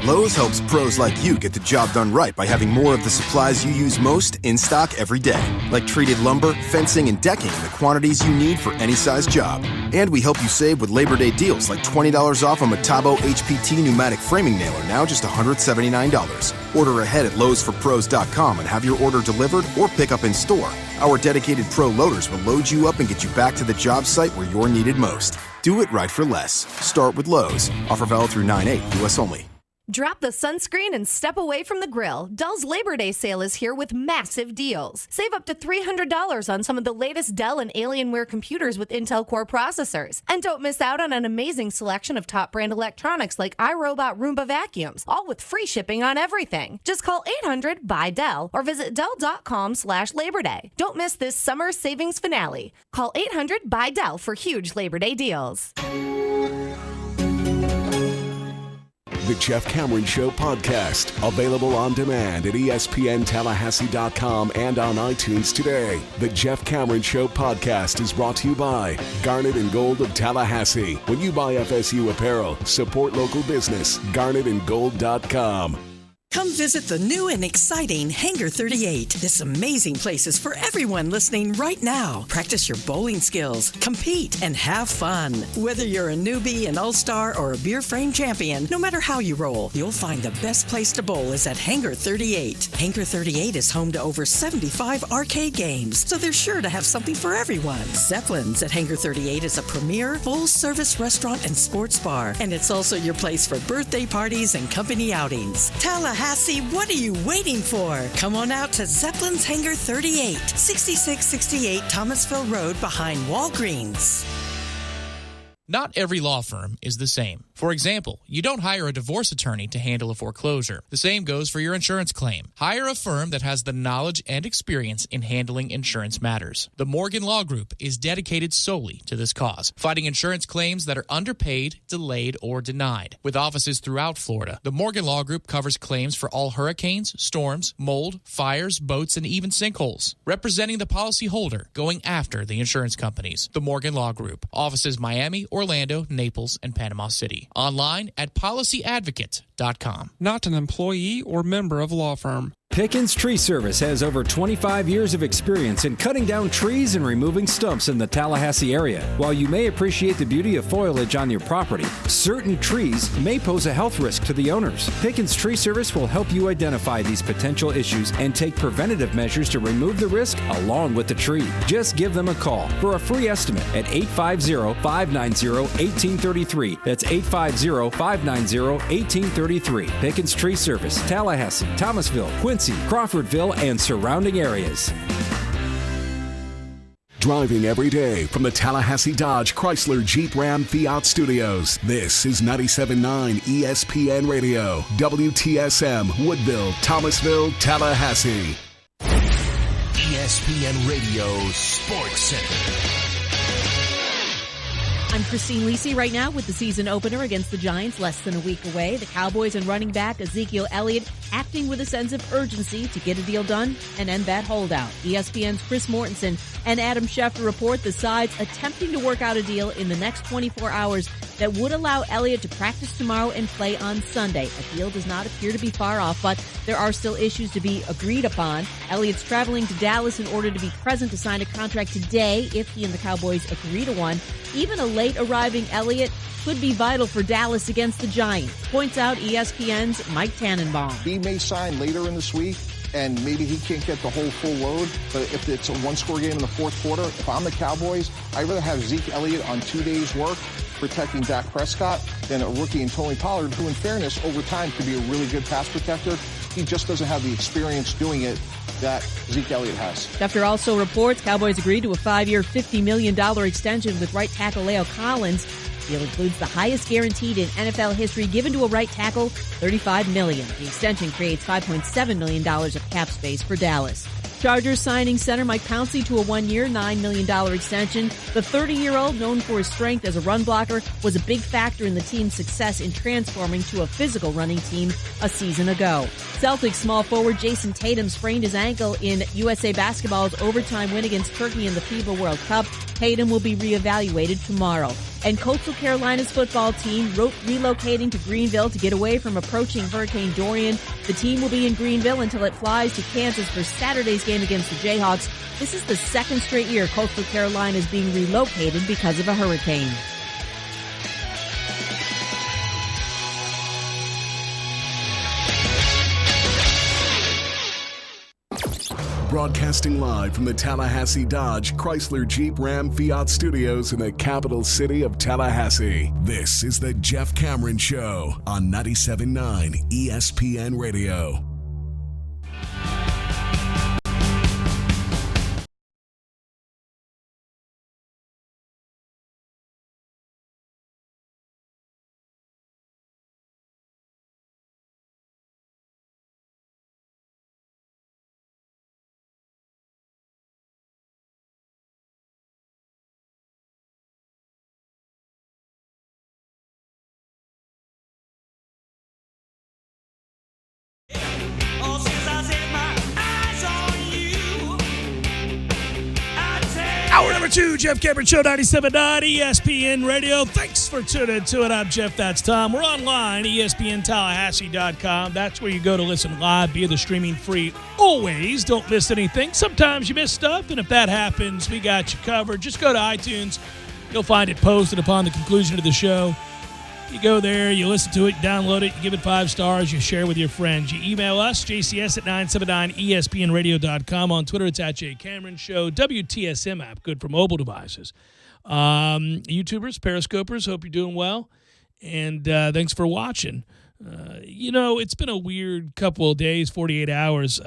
Lowe's helps pros like you get the job done right by having more of the supplies you use most in stock every day. Like treated lumber, fencing, and decking in the quantities you need for any size job. And we help you save with Labor Day deals like $20 off a Metabo HPT pneumatic framing nailer, now just $179. Order ahead at lowesforpros.com and have your order delivered or pick up in store. Our dedicated pro loaders will load you up and get you back to the job site where you're needed most. Do it right for less. Start with Lowe's. Offer valid through 9/8, U.S. only. Drop the sunscreen and step away from the grill. Dell's Labor Day sale is here with massive deals. Save up to $300 on some of the latest Dell and Alienware computers with Intel Core processors. And don't miss out on an amazing selection of top brand electronics like iRobot Roomba vacuums, all with free shipping on everything. Just call 800-BUY-DELL or visit Dell.com/Labor Day. Don't miss this summer savings finale. Call 800-BUY-DELL for huge Labor Day deals. The Jeff Cameron Show podcast, available on demand at ESPNTallahassee.com and on iTunes today. The Jeff Cameron Show podcast is brought to you by Garnet and Gold of Tallahassee. When you buy FSU apparel, support local business. GarnetandGold.com. Come visit the new and exciting Hangar 38. This amazing place is for everyone listening right now. Practice your bowling skills, compete, and have fun. Whether you're a newbie, an all-star, or a beer frame champion, no matter how you roll, you'll find the best place to bowl is at Hangar 38. Hangar 38 is home to over 75 arcade games, so they're sure to have something for everyone. Zeppelin's at Hangar 38 is a premier, full-service restaurant and sports bar, and it's also your place for birthday parties and company outings. Tallahassee, what are you waiting for? Come on out to Zeppelin's Hangar 38, 6668 Thomasville Road behind Walgreens. Not every law firm is the same. For example, you don't hire a divorce attorney to handle a foreclosure. The same goes for your insurance claim. Hire a firm that has the knowledge and experience in handling insurance matters. The Morgan Law Group is dedicated solely to this cause, fighting insurance claims that are underpaid, delayed, or denied. With offices throughout Florida, the Morgan Law Group covers claims for all hurricanes, storms, mold, fires, boats, and even sinkholes. Representing the policyholder, going after the insurance companies. The Morgan Law Group. Offices Miami, Orlando, Naples, and Panama City. Online at policyadvocate.com. Not an employee or member of a law firm. Pickens Tree Service has over 25 years of experience in cutting down trees and removing stumps in the Tallahassee area. While you may appreciate the beauty of foliage on your property, certain trees may pose a health risk to the owners. Pickens Tree Service will help you identify these potential issues and take preventative measures to remove the risk along with the tree. Just give them a call for a free estimate at 850-590-1833. That's 850-590-1833. Pickens Tree Service, Tallahassee, Thomasville, Quincy, Crawfordville, and surrounding areas. Driving every day from the Tallahassee Dodge Chrysler Jeep Ram Fiat Studios. This is 97.9 ESPN Radio, WTSM, Woodville, Thomasville, Tallahassee. ESPN Radio Sports Center. I'm Christine Lisi right now with the season opener against the Giants less than a week away. The Cowboys and running back Ezekiel Elliott acting with a sense of urgency to get a deal done and end that holdout. ESPN's Chris Mortensen and Adam Schefter report the sides attempting to work out a deal in the next 24 hours that would allow Elliott to practice tomorrow and play on Sunday. A deal does not appear to be far off, but there are still issues to be agreed upon. Elliott's traveling to Dallas in order to be present to sign a contract today if he and the Cowboys agree to one. Even a late arriving Elliott could be vital for Dallas against the Giants, points out ESPN's Mike Tannenbaum. He may sign later in this week, and maybe he can't get the whole full load, but if it's a one-score game in the fourth quarter, if I'm the Cowboys, I'd rather have Zeke Elliott on 2 days' work protecting Dak Prescott than a rookie in Tony Pollard, who in fairness, over time could be a really good pass protector. He just doesn't have the experience doing it that Zeke Elliott has. Schefter also reports Cowboys agreed to a 5-year, $50 million extension with right tackle Leo Collins. The deal includes the highest guaranteed in NFL history given to a right tackle, $35 million. The extension creates $5.7 million of cap space for Dallas. Chargers signing center Mike Pouncey to a 1-year, $9 million extension. The 30-year-old, known for his strength as a run blocker, was a big factor in the team's success in transforming to a physical running team a season ago. Celtics small forward Jason Tatum sprained his ankle in USA Basketball's overtime win against Turkey in the FIBA World Cup. Tatum will be reevaluated tomorrow. And Coastal Carolina's football team relocating to Greenville to get away from approaching Hurricane Dorian. The team will be in Greenville until it flies to Kansas for Saturday's game against the Jayhawks. This is the second straight year Coastal Carolina is being relocated because of a hurricane. Broadcasting live from the Tallahassee Dodge Chrysler Jeep Ram Fiat Studios in the capital city of Tallahassee. This is the Jeff Cameron Show on 97.9 ESPN Radio. Hour number 2, Jeff Cameron Show, 97.9 ESPN Radio. Thanks for tuning to it. I'm Jeff, that's Tom. We're online, ESPNTallahassee.com. That's where you go to listen live via the streaming free. Always don't miss anything. Sometimes you miss stuff, and if that happens, we got you covered. Just go to iTunes. You'll find it posted upon the conclusion of the show. You go there, you listen to it, download it, you give it 5 stars, you share with your friends. You email us, jcs at 979espnradio.com. On Twitter, it's at JCameron Show. WTSM app, good for mobile devices. YouTubers, Periscopers, hope you're doing well. And thanks for watching. It's been a weird couple of days, 48 hours.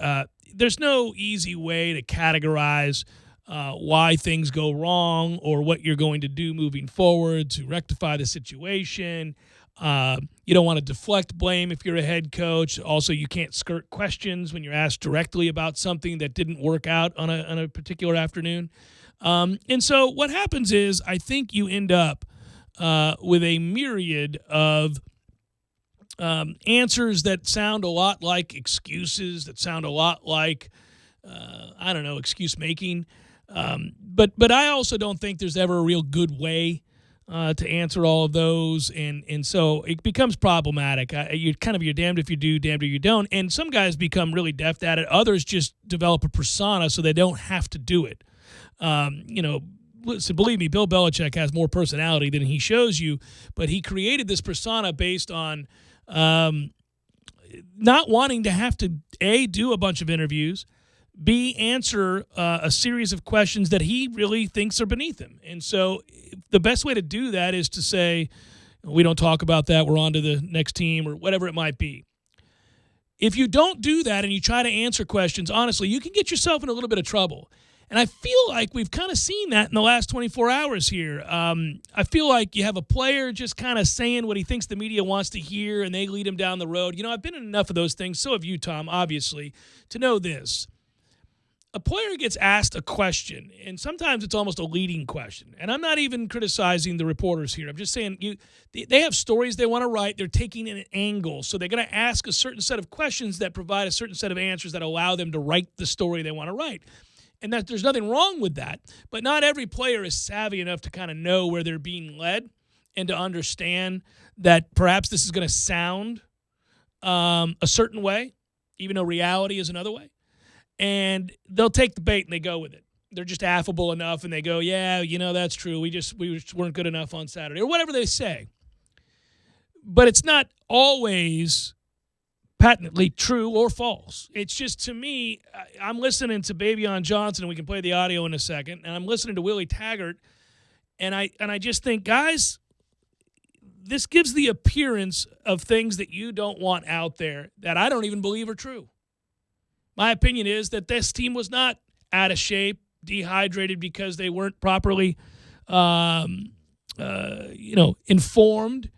There's no easy way to categorize why things go wrong or what you're going to do moving forward to rectify the situation. You don't want to deflect blame if you're a head coach. Also, you can't skirt questions when you're asked directly about something that didn't work out on a particular afternoon. And so what happens is I think you end up with a myriad of answers that sound a lot like excuses, that sound a lot like, excuse making. But I also don't think there's ever a real good way to answer all of those, and so it becomes problematic. You're damned if you do, damned if you don't. And some guys become really deft at it. Others just develop a persona so they don't have to do it. Listen, believe me, Bill Belichick has more personality than he shows you, but he created this persona based on not wanting to have to, A, do a bunch of interviews, B, answer a series of questions that he really thinks are beneath him. And so the best way to do that is to say, we don't talk about that, we're on to the next team, or whatever it might be. If you don't do that and you try to answer questions, honestly, you can get yourself in a little bit of trouble. And I feel like we've kind of seen that in the last 24 hours here. I feel like you have a player just kind of saying what he thinks the media wants to hear, and they lead him down the road. I've been in enough of those things, so have you, Tom, obviously, to know this. A player gets asked a question, and sometimes it's almost a leading question. And I'm not even criticizing the reporters here. I'm just saying they have stories they want to write. They're taking an angle. So they're going to ask a certain set of questions that provide a certain set of answers that allow them to write the story they want to write. And that there's nothing wrong with that. But not every player is savvy enough to kind of know where they're being led and to understand that perhaps this is going to sound a certain way, even though reality is another way. And they'll take the bait and they go with it. They're just affable enough and they go, yeah, that's true. We just weren't good enough on Saturday, or whatever they say. But it's not always patently true or false. It's just, to me, I'm listening to Babion Johnson, and we can play the audio in a second, and I'm listening to Willie Taggart, and I just think, guys, this gives the appearance of things that you don't want out there that I don't even believe are true. My opinion is that this team was not out of shape, dehydrated because they weren't properly, informed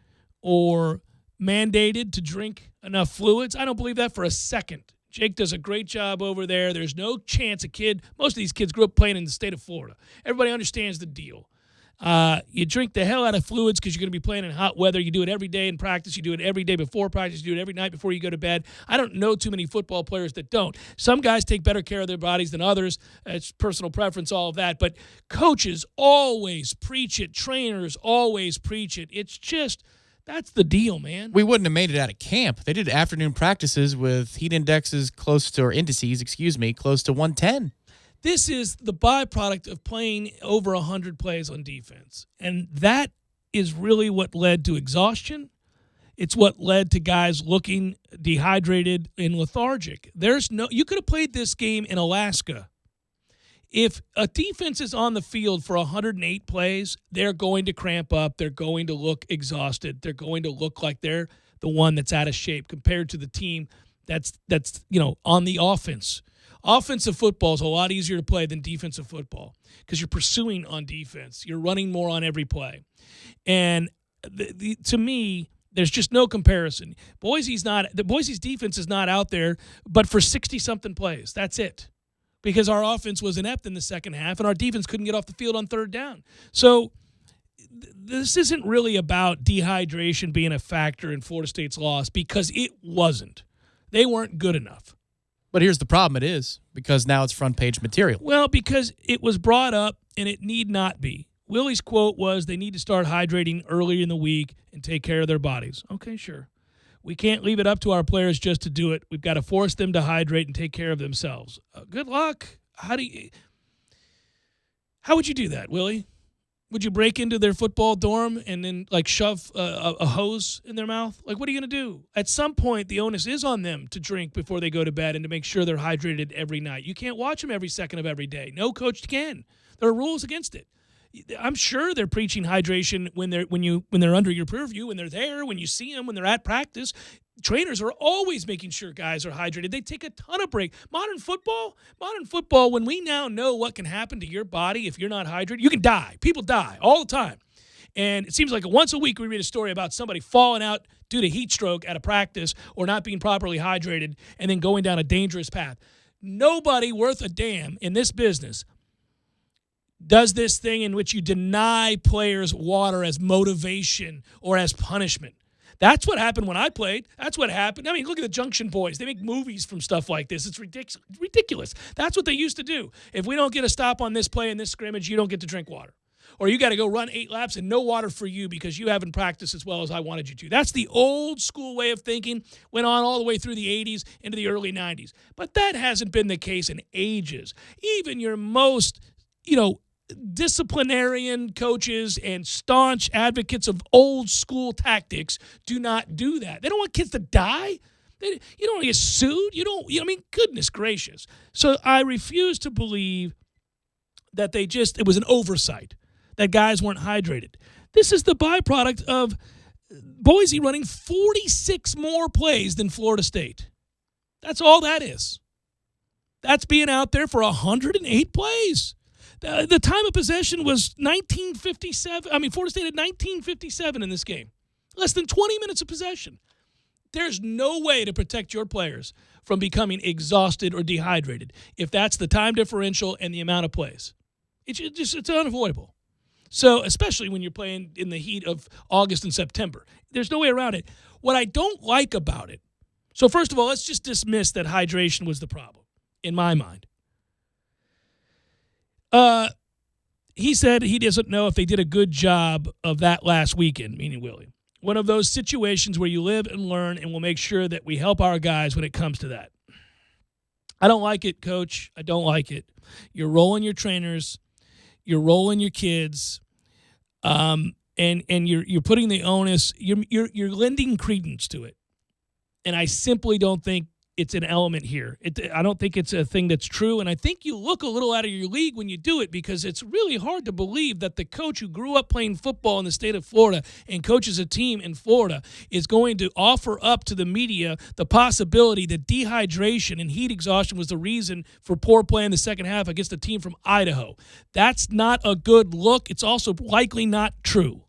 or mandated to drink enough fluids. I don't believe that for a second. Jake does a great job over there. There's no chance most of these kids grew up playing in the state of Florida. Everybody understands the deal. You drink the hell out of fluids because you're going to be playing in hot weather. You do it every day in practice. You do it every day before practice. You do it every night before you go to bed. I don't know too many football players that don't. Some guys take better care of their bodies than others. It's personal preference, all of that. But coaches always preach it. Trainers always preach it. It's just, that's the deal, man. We wouldn't have made it out of camp. They did afternoon practices with heat indices close to 110. This is the byproduct of playing over 100 plays on defense. And that is really what led to exhaustion. It's what led to guys looking dehydrated and lethargic. You could have played this game in Alaska. If a defense is on the field for 108 plays, they're going to cramp up. They're going to look exhausted. They're going to look like they're the one that's out of shape compared to the team that's on the offense. Offensive football is a lot easier to play than defensive football because you're pursuing on defense. You're running more on every play. And to me, there's just no comparison. Boise's defense is not out there but for 60-something plays. That's it. Because our offense was inept in the second half and our defense couldn't get off the field on third down. So this isn't really about dehydration being a factor in Florida State's loss because it wasn't. They weren't good enough. But here's the problem, it is, because now it's front-page material. Well, because it was brought up, and it need not be. Willie's quote was, they need to start hydrating early in the week and take care of their bodies. Okay, sure. We can't leave it up to our players just to do it. We've got to force them to hydrate and take care of themselves. Good luck. How would you do that, Willie? Would you break into their football dorm and then, shove a hose in their mouth? What are you going to do? At some point, the onus is on them to drink before they go to bed and to make sure they're hydrated every night. You can't watch them every second of every day. No coach can. There are rules against it. I'm sure they're preaching hydration when they're under your purview, when they're there, when you see them, when they're at practice. Trainers are always making sure guys are hydrated. They take a ton of break. Modern football, when we now know what can happen to your body if you're not hydrated, you can die. People die all the time. And it seems like once a week we read a story about somebody falling out due to heat stroke at a practice or not being properly hydrated and then going down a dangerous path. Nobody worth a damn in this business does this thing in which you deny players water as motivation or as punishment. That's what happened when I played. That's what happened. I mean, look at the Junction Boys. They make movies from stuff like this. It's ridiculous. That's what they used to do. If we don't get a stop on this play in this scrimmage, you don't get to drink water. Or you got to go run 8 laps and no water for you because you haven't practiced as well as I wanted you to. That's the old school way of thinking. Went on all the way through the 80s into the early 90s. But that hasn't been the case in ages. Even your most, disciplinarian coaches and staunch advocates of old school tactics do not do that. They don't want kids to die. You don't want to get sued. Goodness gracious. So I refuse to believe that it was an oversight, that guys weren't hydrated. This is the byproduct of Boise running 46 more plays than Florida State. That's all that is. That's being out there for 108 plays. The time of possession was 1957. Florida State had 1957 in this game. Less than 20 minutes of possession. There's no way to protect your players from becoming exhausted or dehydrated if that's the time differential and the amount of plays. It's unavoidable. So, especially when you're playing in the heat of August and September. There's no way around it. What I don't like about it, so first of all, let's just dismiss that hydration was the problem, in my mind. He said he doesn't know if they did a good job of that last weekend, meaning Willie. One of those situations where you live and learn, and we'll make sure that we help our guys when it comes to that. I don't like it, Coach. I don't like it. You're rolling your trainers. You're rolling your kids. And you're putting the onus. You're lending credence to it. And I simply don't think it's an element here. I don't think it's a thing that's true, and I think you look a little out of your league when you do it because it's really hard to believe that the coach who grew up playing football in the state of Florida and coaches a team in Florida is going to offer up to the media the possibility that dehydration and heat exhaustion was the reason for poor play in the second half against a team from Idaho. That's not a good look. It's also likely not true.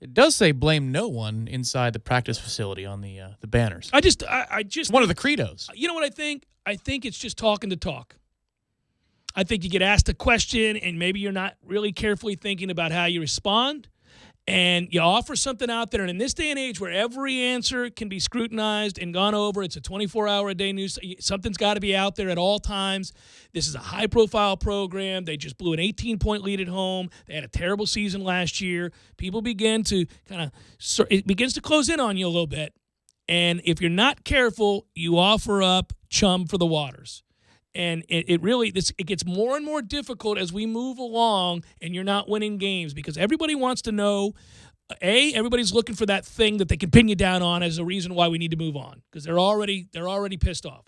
It does say blame no one inside the practice facility on the banners. I just one of the credos. You know what I think? I think it's just talking to talk. I think you get asked a question and maybe you're not really carefully thinking about how you respond, and you offer something out there. And in this day and age where every answer can be scrutinized and gone over, it's a 24-hour-a-day news. Something's got to be out there at all times. This is a high-profile program. They just blew an 18-point lead at home. They had a terrible season last year. People begin to it begins to close in on you a little bit. And if you're not careful, you offer up chum for the waters. And it gets more and more difficult as we move along and you're not winning games because everybody wants to know Everybody's looking for that thing that they can pin you down on as a reason why we need to move on because they're already pissed off.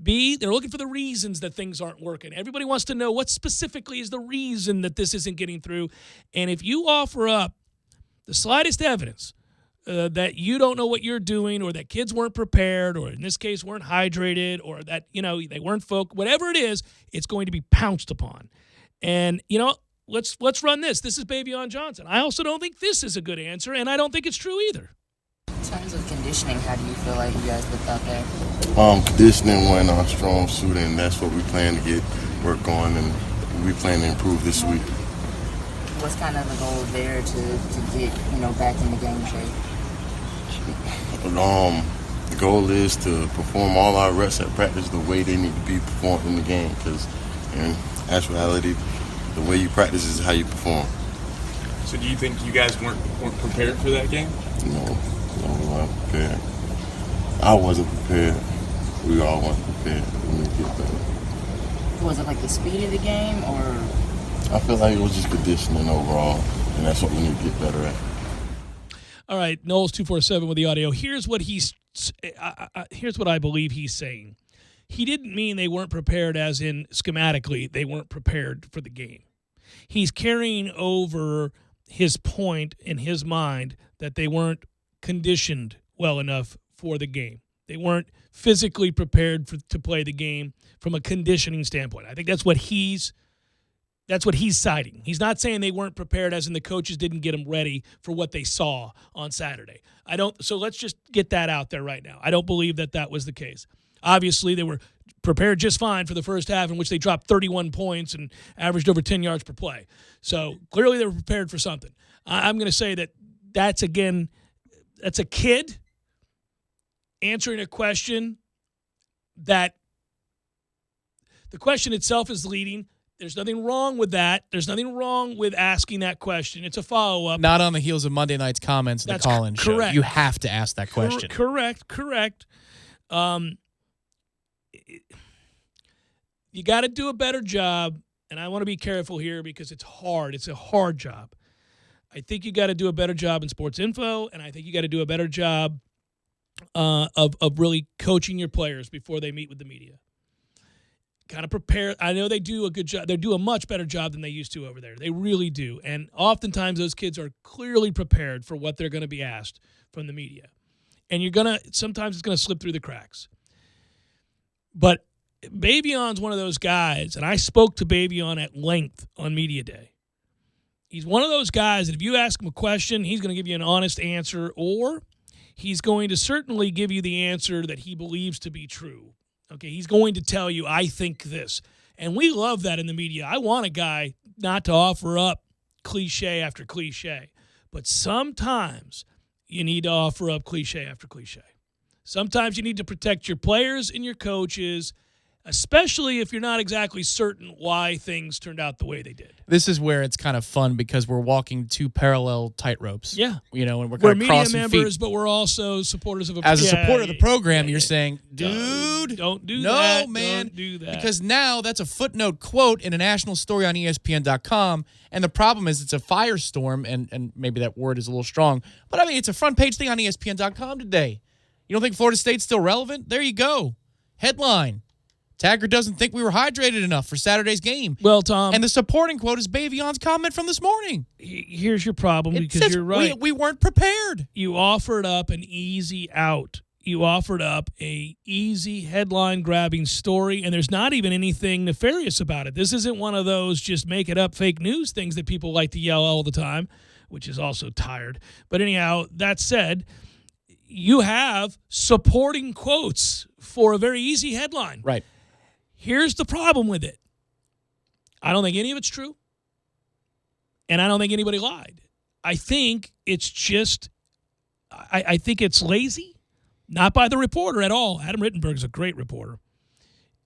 B, they're looking for the reasons that things aren't working. Everybody wants to know what specifically is the reason that this isn't getting through. And if you offer up the slightest evidence that you don't know what you're doing or that kids weren't prepared or in this case weren't hydrated or that, they weren't focused, whatever it is, it's going to be pounced upon. And, let's run this. This is Bavion Johnson. I also don't think this is a good answer, and I don't think it's true either. In terms of conditioning, how do you feel like you guys looked out there? Conditioning wasn't our strong suit, and that's what we plan to get work on, and we plan to improve this week. What's kind of the goal there to get, back in the game shape? The goal is to perform all our reps at practice the way they need to be performed in the game, because in actuality, the way you practice is how you perform. So do you think you guys weren't prepared for that game? No, we weren't prepared. I wasn't prepared. We all weren't prepared. We need to get better. Was it like the speed of the game, or? I feel like it was just conditioning overall, and that's what we need to get better at. All right, Knowles 247 with the audio. Here's what here's what I believe he's saying. He didn't mean they weren't prepared as in schematically they weren't prepared for the game. He's carrying over his point in his mind that they weren't conditioned well enough for the game. They weren't physically prepared to play the game from a conditioning standpoint. I think that's what he's citing. He's not saying they weren't prepared as in the coaches didn't get them ready for what they saw on Saturday. So let's just get that out there right now. I don't believe that was the case. Obviously, they were prepared just fine for the first half in which they dropped 31 points and averaged over 10 yards per play. So clearly they were prepared for something. I'm going to say that's a kid answering a question that the question itself is leading. There's nothing wrong with that. There's nothing wrong with asking that question. It's a follow-up. Not on the heels of Monday night's comments in the call-in show. Correct. You have to ask that question. Correct. You got to do a better job, and I want to be careful here because it's hard. It's a hard job. I think you got to do a better job in sports info, and I think you got to do a better job of really coaching your players before they meet with the media. Kind of prepare. I know they do a good job. They do a much better job than they used to over there. They really do. And oftentimes those kids are clearly prepared for what they're going to be asked from the media. And sometimes it's going to slip through the cracks. But Bavion's one of those guys, and I spoke to Bavion at length on Media Day. He's one of those guys that if you ask him a question, he's going to give you an honest answer, or he's going to certainly give you the answer that he believes to be true. Okay, he's going to tell you, I think this. And we love that in the media. I want a guy not to offer up cliche after cliche. But sometimes you need to offer up cliche after cliche. Sometimes you need to protect your players and your coaches, especially if you're not exactly certain why things turned out the way they did. This is where it's kind of fun because we're walking two parallel tightropes. Yeah. And we're kind we're of media crossing members, feet. But we're also supporters of a As a supporter of the program, you're saying, dude, don't do that. No, man. Don't do that. Because now that's a footnote quote in a national story on ESPN.com. And the problem is it's a firestorm, and maybe that word is a little strong. But, it's a front page thing on ESPN.com today. You don't think Florida State's still relevant? There you go. Headline. Taggart doesn't think we were hydrated enough for Saturday's game. Well, Tom. And the supporting quote is Bavion's comment from this morning. Here's your problem because you're right. We weren't prepared. You offered up an easy out. You offered up a easy headline-grabbing story, and there's not even anything nefarious about it. This isn't one of those just make-it-up fake news things that people like to yell all the time, which is also tired. But anyhow, that said, you have supporting quotes for a very easy headline. Right. Here's the problem with it. I don't think any of it's true, and I don't think anybody lied. I think it's just I think it's lazy, not by the reporter at all. Adam Rittenberg is a great reporter,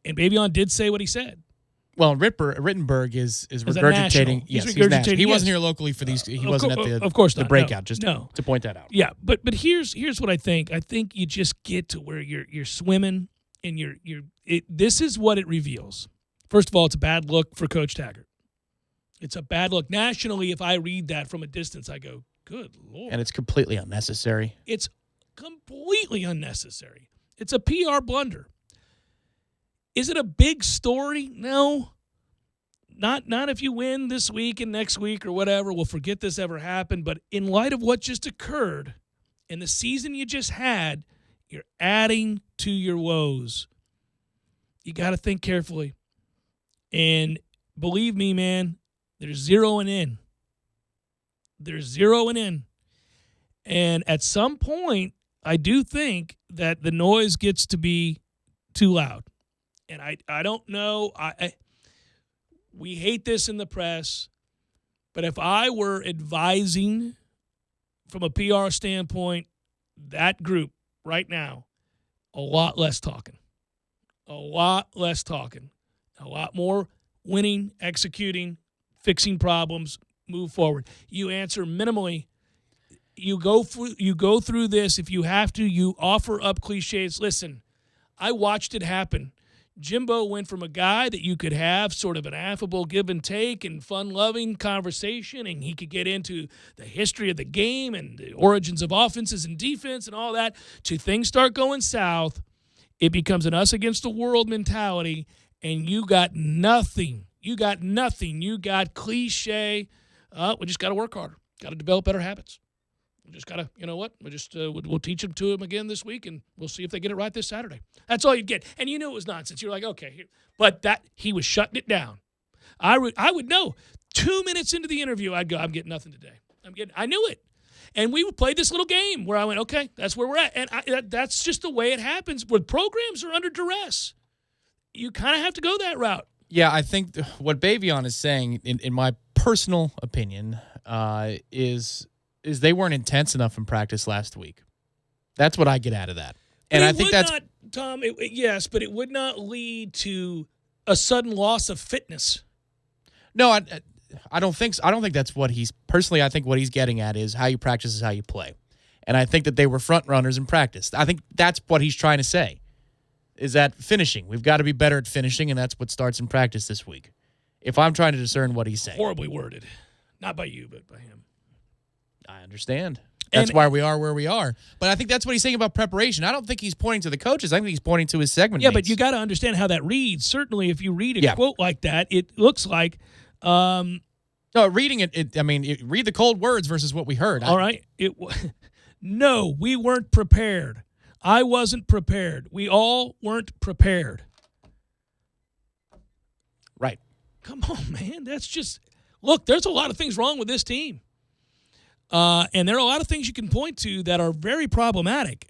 and Bavion did say what he said. Well, Rittenberg is regurgitating. He's Yes, regurgitating. He wasn't here locally for these. He wasn't at the, of course the not. breakout. No. To point that out. Yeah, but here's what I think. I think you just get to where you're swimming. And this is what it reveals. First of all, it's a bad look for Coach Taggart. It's a bad look. Nationally, if I read that from a distance, I go, Good Lord. And it's completely unnecessary. It's completely unnecessary. It's a PR blunder. Is it a big story? No. Not if you win this week and next week or whatever. We'll forget this ever happened. But in light of what just occurred and the season you just had, you're adding to your woes. You got to think carefully. And believe me, man, they're zeroing in. They're zeroing in. And at some point, I do think that the noise gets to be too loud. And I don't know. We hate this in the press, but if I were advising from a PR standpoint, that group right now, a lot less talking. A lot less talking. A lot more winning, executing, fixing problems, move forward. You answer minimally. You go through this. If you have to, you offer up cliches. Listen, I watched it happen. Jimbo went from a guy that you could have sort of an affable give and take and fun-loving conversation, and he could get into the history of the game and the origins of offenses and defense and all that, to things start going south. It becomes an us-against-the-world mentality, and you got nothing. You got nothing. You got cliche. We just got to work harder. Got to develop better habits. We just got to, you know what? We'll teach them to them again this week, and we'll see if they get it right this Saturday. That's all you'd get. And you knew it was nonsense. You're like, okay. But he was shutting it down. I would know. 2 minutes into the interview, I'd go, I'm getting nothing today. I knew it. And we played this little game where I went, okay, that's where we're at. And that's just the way it happens. Where programs are under duress, you kind of have to go that route. Yeah, I think what Bavion is saying, in my personal opinion, is they weren't intense enough in practice last week. That's what I get out of that. And I think that's not, Tom. Yes, but it would not lead to a sudden loss of fitness. No, I don't think so. I don't think that's what he's personally. I think what he's getting at is how you practice is how you play, and I think that they were front runners in practice. I think that's what he's trying to say. Is that finishing? We've got to be better at finishing, and that's what starts in practice this week. If I'm trying to discern what he's saying, horribly worded, not by you, but by him. I understand. That's why we are where we are. But I think that's what he's saying about preparation. I don't think he's pointing to the coaches. I think he's pointing to his segment. Yeah, mates. But you got to understand how that reads. Certainly, if you read a quote like that, it looks like. No, reading it. Read the cold words versus what we heard. All right. No, we weren't prepared. I wasn't prepared. We all weren't prepared. Right. Come on, man. That's just look. There's a lot of things wrong with this team. And there are a lot of things you can point to that are very problematic.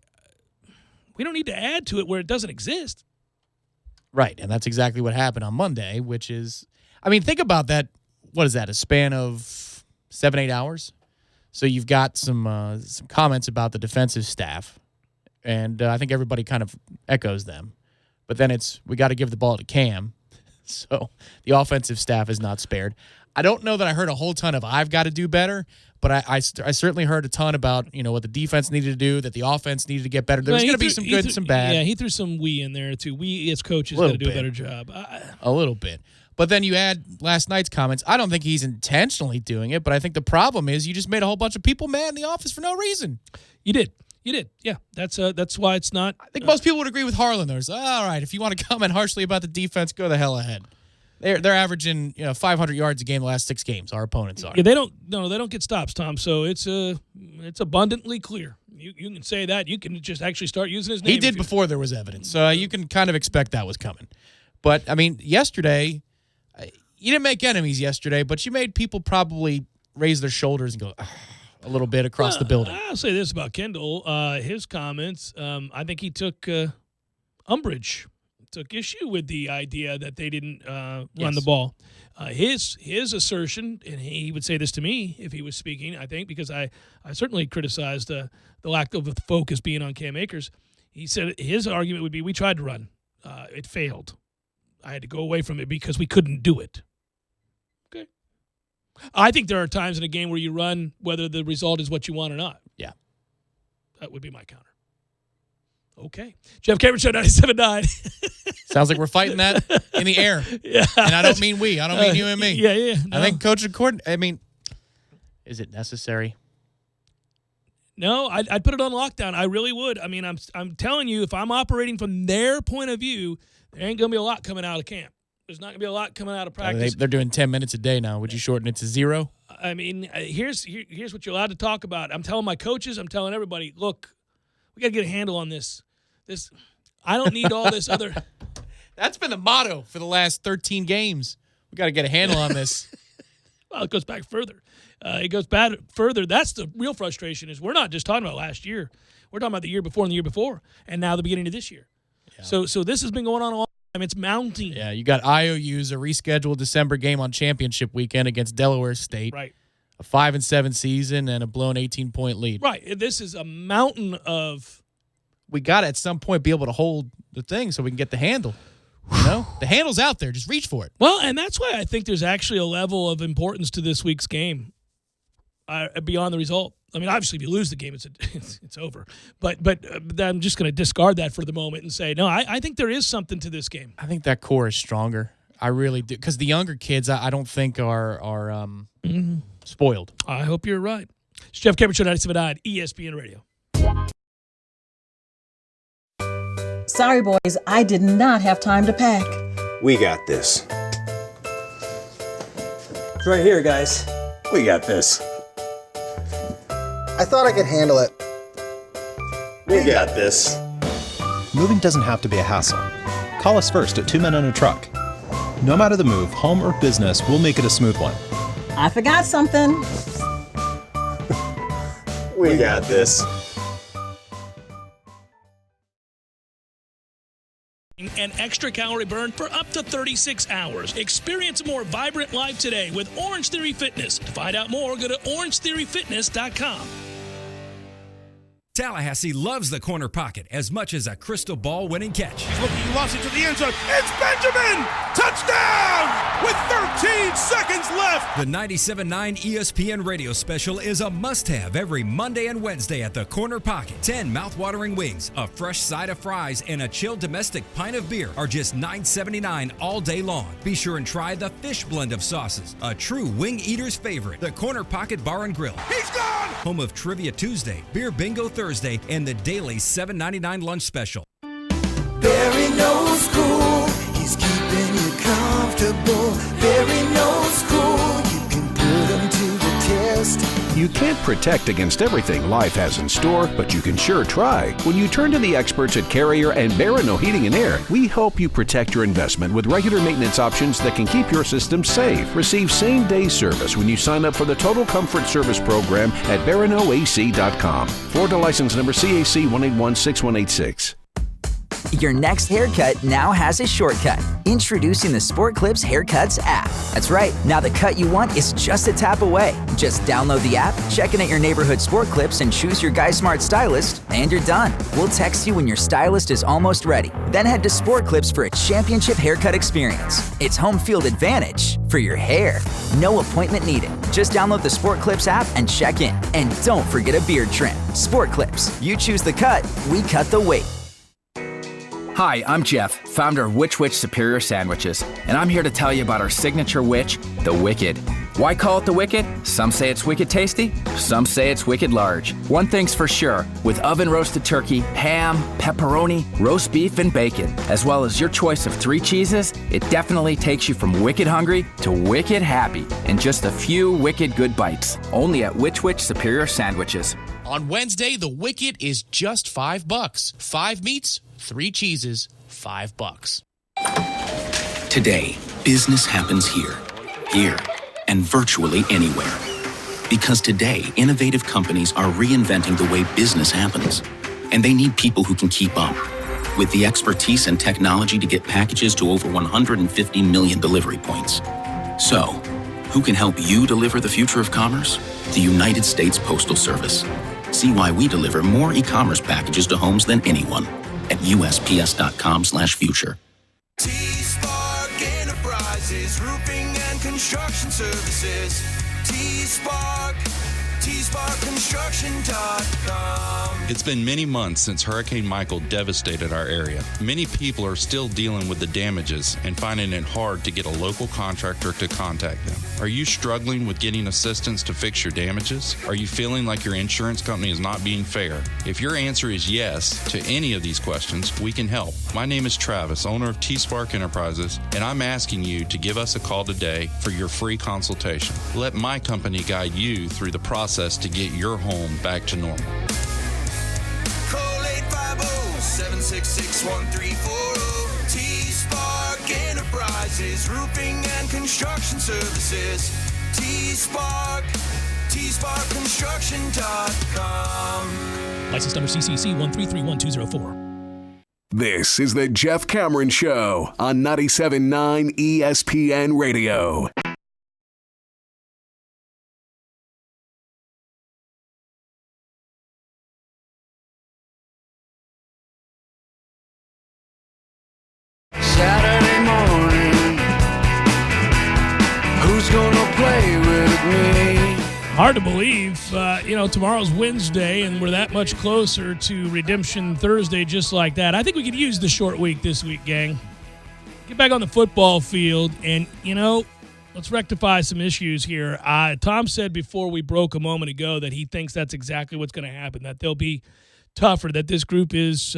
We don't need to add to it where it doesn't exist. Right, and that's exactly what happened on Monday, which is, think about that. What is that, a span of 7-8 hours? So you've got some comments about the defensive staff, and I think everybody kind of echoes them. But then we got to give the ball to Cam, so the offensive staff is not spared. I don't know that I heard a whole ton of I've got to do better, but I certainly heard a ton about what the defense needed to do, that the offense needed to get better. There's going to be some good and some bad. Yeah, he threw some we in there too. We as coaches got to do a better job. A little bit. But then you add last night's comments. I don't think he's intentionally doing it, but I think the problem is you just made a whole bunch of people mad in the office for no reason. You did. Yeah, that's why it's not. I think most people would agree with Harlan. There's all right. If you want to comment harshly about the defense, go the hell ahead. They're averaging 500 yards a game the last 6 games. Our opponents are. Yeah, they don't get stops, Tom. So it's abundantly clear. You can say that. You can just actually start using his name. He did before there was evidence, so you can kind of expect that was coming. But yesterday, you didn't make enemies yesterday, but you made people probably raise their shoulders and go a little bit across the building. I'll say this about Kendall. His comments, I think he took umbrage. Took issue with the idea that they didn't run the ball. His assertion, and he would say this to me if he was speaking, I think, because I certainly criticized the lack of focus being on Cam Akers. He said his argument would be we tried to run. It failed. I had to go away from it because we couldn't do it. Okay. I think there are times in a game where you run whether the result is what you want or not. Yeah. That would be my counter. Okay. Jeff Cameron Show 97.9. Sounds like we're fighting that in the air. Yeah. And I don't mean we. I don't mean you and me. Yeah. No. I think Coach Accord, is it necessary? No, I'd put it on lockdown. I really would. I mean, I'm telling you, if I'm operating from their point of view, there ain't going to be a lot coming out of camp. There's not going to be a lot coming out of practice. They're doing 10 minutes a day now. Would you shorten it to 0? I mean, here's what you're allowed to talk about. I'm telling my coaches, I'm telling everybody, look, we got to get a handle on this. I don't need all this other. That's been the motto for the last 13 games. We got to get a handle on this. Well, it goes back further. Further. That's the real frustration is we're not just talking about last year. We're talking about the year before and the year before, and now the beginning of this year. Yeah. So this has been going on a long time. It's mounting. Yeah, you got IOUs, a rescheduled December game on championship weekend against Delaware State. Right. A 5-7 season and a blown 18-point lead. Right. This is a mountain of. We got to at some point be able to hold the thing so we can get the handle. You know, the handle's out there. Just reach for it. Well, and that's why I think there's actually a level of importance to this week's game beyond the result. I mean, obviously, if you lose the game, it's over. But I'm just going to discard that for the moment and say, no, I think there is something to this game. I think that core is stronger. I really do. Because the younger kids, I don't think are spoiled. I hope you're right. It's Jeff Cameron, Show 97.9, ESPN Radio. Sorry, boys, I did not have time to pack. We got this. It's right here, guys. We got this. I thought I could handle it. We got this. Moving doesn't have to be a hassle. Call us first at 2 Men and a Truck. No matter the move, home or business, we'll make it a smooth one. I forgot something. We got this. An extra calorie burn for up to 36 hours. Experience a more vibrant life today with Orange Theory Fitness. To find out more, go to orangetheoryfitness.com. Tallahassee loves the corner pocket as much as a crystal ball winning catch. He's looking, he lost it to the end zone. It's Benjamin! Touchdown! With 13 seconds left. The 97.9 ESPN radio special is a must-have every Monday and Wednesday at the corner pocket. 10 mouth-watering wings, a fresh side of fries, and a chilled domestic pint of beer are just $9.79 all day long. Be sure and try the fish blend of sauces, a true wing eater's favorite. The Corner Pocket Bar and Grill. He's gone! Home of Trivia Tuesday, Beer Bingo Thursday, and the daily $7.99 lunch special. Barry knows cool. He's keeping you comfortable. Barry knows cool. You can put him to the test. You can't protect against everything life has in store, but you can sure try. When you turn to the experts at Carrier and Barano Heating and Air, we help you protect your investment with regular maintenance options that can keep your system safe. Receive same-day service when you sign up for the Total Comfort Service Program at baranoac.com. Florida license number CAC 1816186. Your next haircut now has a shortcut. Introducing the Sport Clips Haircuts app. That's right, now the cut you want is just a tap away. Just download the app, check in at your neighborhood Sport Clips, and choose your Guy Smart stylist, and you're done. We'll text you when your stylist is almost ready. Then head to Sport Clips for a championship haircut experience. It's home field advantage for your hair. No appointment needed. Just download the Sport Clips app and check in. And don't forget a beard trim. Sport Clips. You choose the cut, we cut the weight. Hi, I'm Jeff, founder of Which Superior Sandwiches, and I'm here to tell you about our signature Which, the Wicked. Why call it the Wicked? Some say it's wicked tasty, some say it's wicked large. One thing's for sure, with oven-roasted turkey, ham, pepperoni, roast beef, and bacon, as well as your choice of 3 cheeses, it definitely takes you from wicked hungry to wicked happy in just a few wicked good bites. Only at Which Superior Sandwiches. On Wednesday, the Wicked is just $5. 5 meats, 3 cheeses, $5. Today, business happens here, and virtually anywhere. Because today, innovative companies are reinventing the way business happens. And they need people who can keep up. With the expertise and technology to get packages to over 150 million delivery points. So, who can help you deliver the future of commerce? The United States Postal Service. See why we deliver more e-commerce packages to homes than anyone at USPS.com/future. T-Spark Enterprises, roofing and construction services. T-Spark, tsparkconstruction.com. It's been many months since Hurricane Michael devastated our area. Many people are still dealing with the damages and finding it hard to get a local contractor to contact them. Are you struggling with getting assistance to fix your damages? Are you feeling like your insurance company is not being fair? If your answer is yes to any of these questions, we can help. My name is Travis, owner of T-Spark Enterprises, and I'm asking you to give us a call today for your free consultation. Let my company guide you through the process to get your home back to normal. Call 850-766-1340. T-Spark Enterprises, roofing and construction services. T-Spark, tsparkconstruction.com. License number CCC 1331204. This is the Jeff Cameron Show on 97.9 ESPN Radio. Saturday morning, who's gonna play with me? Hard to believe, tomorrow's Wednesday, and we're that much closer to Redemption Thursday just like that. I think we could use the short week this week, gang. Get back on the football field, and, let's rectify some issues here. Tom said before we broke a moment ago that he thinks that's exactly what's going to happen, that they'll be tougher, that this group is,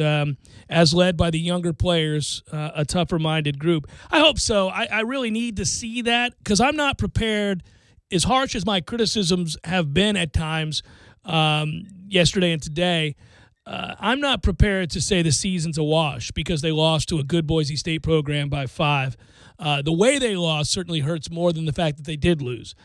as led by the younger players, a tougher-minded group. I hope so. I really need to see that because I'm not prepared. As harsh as my criticisms have been at times yesterday and today, I'm not prepared to say the season's a wash because they lost to a good Boise State program by 5. The way they lost certainly hurts more than the fact that they did lose.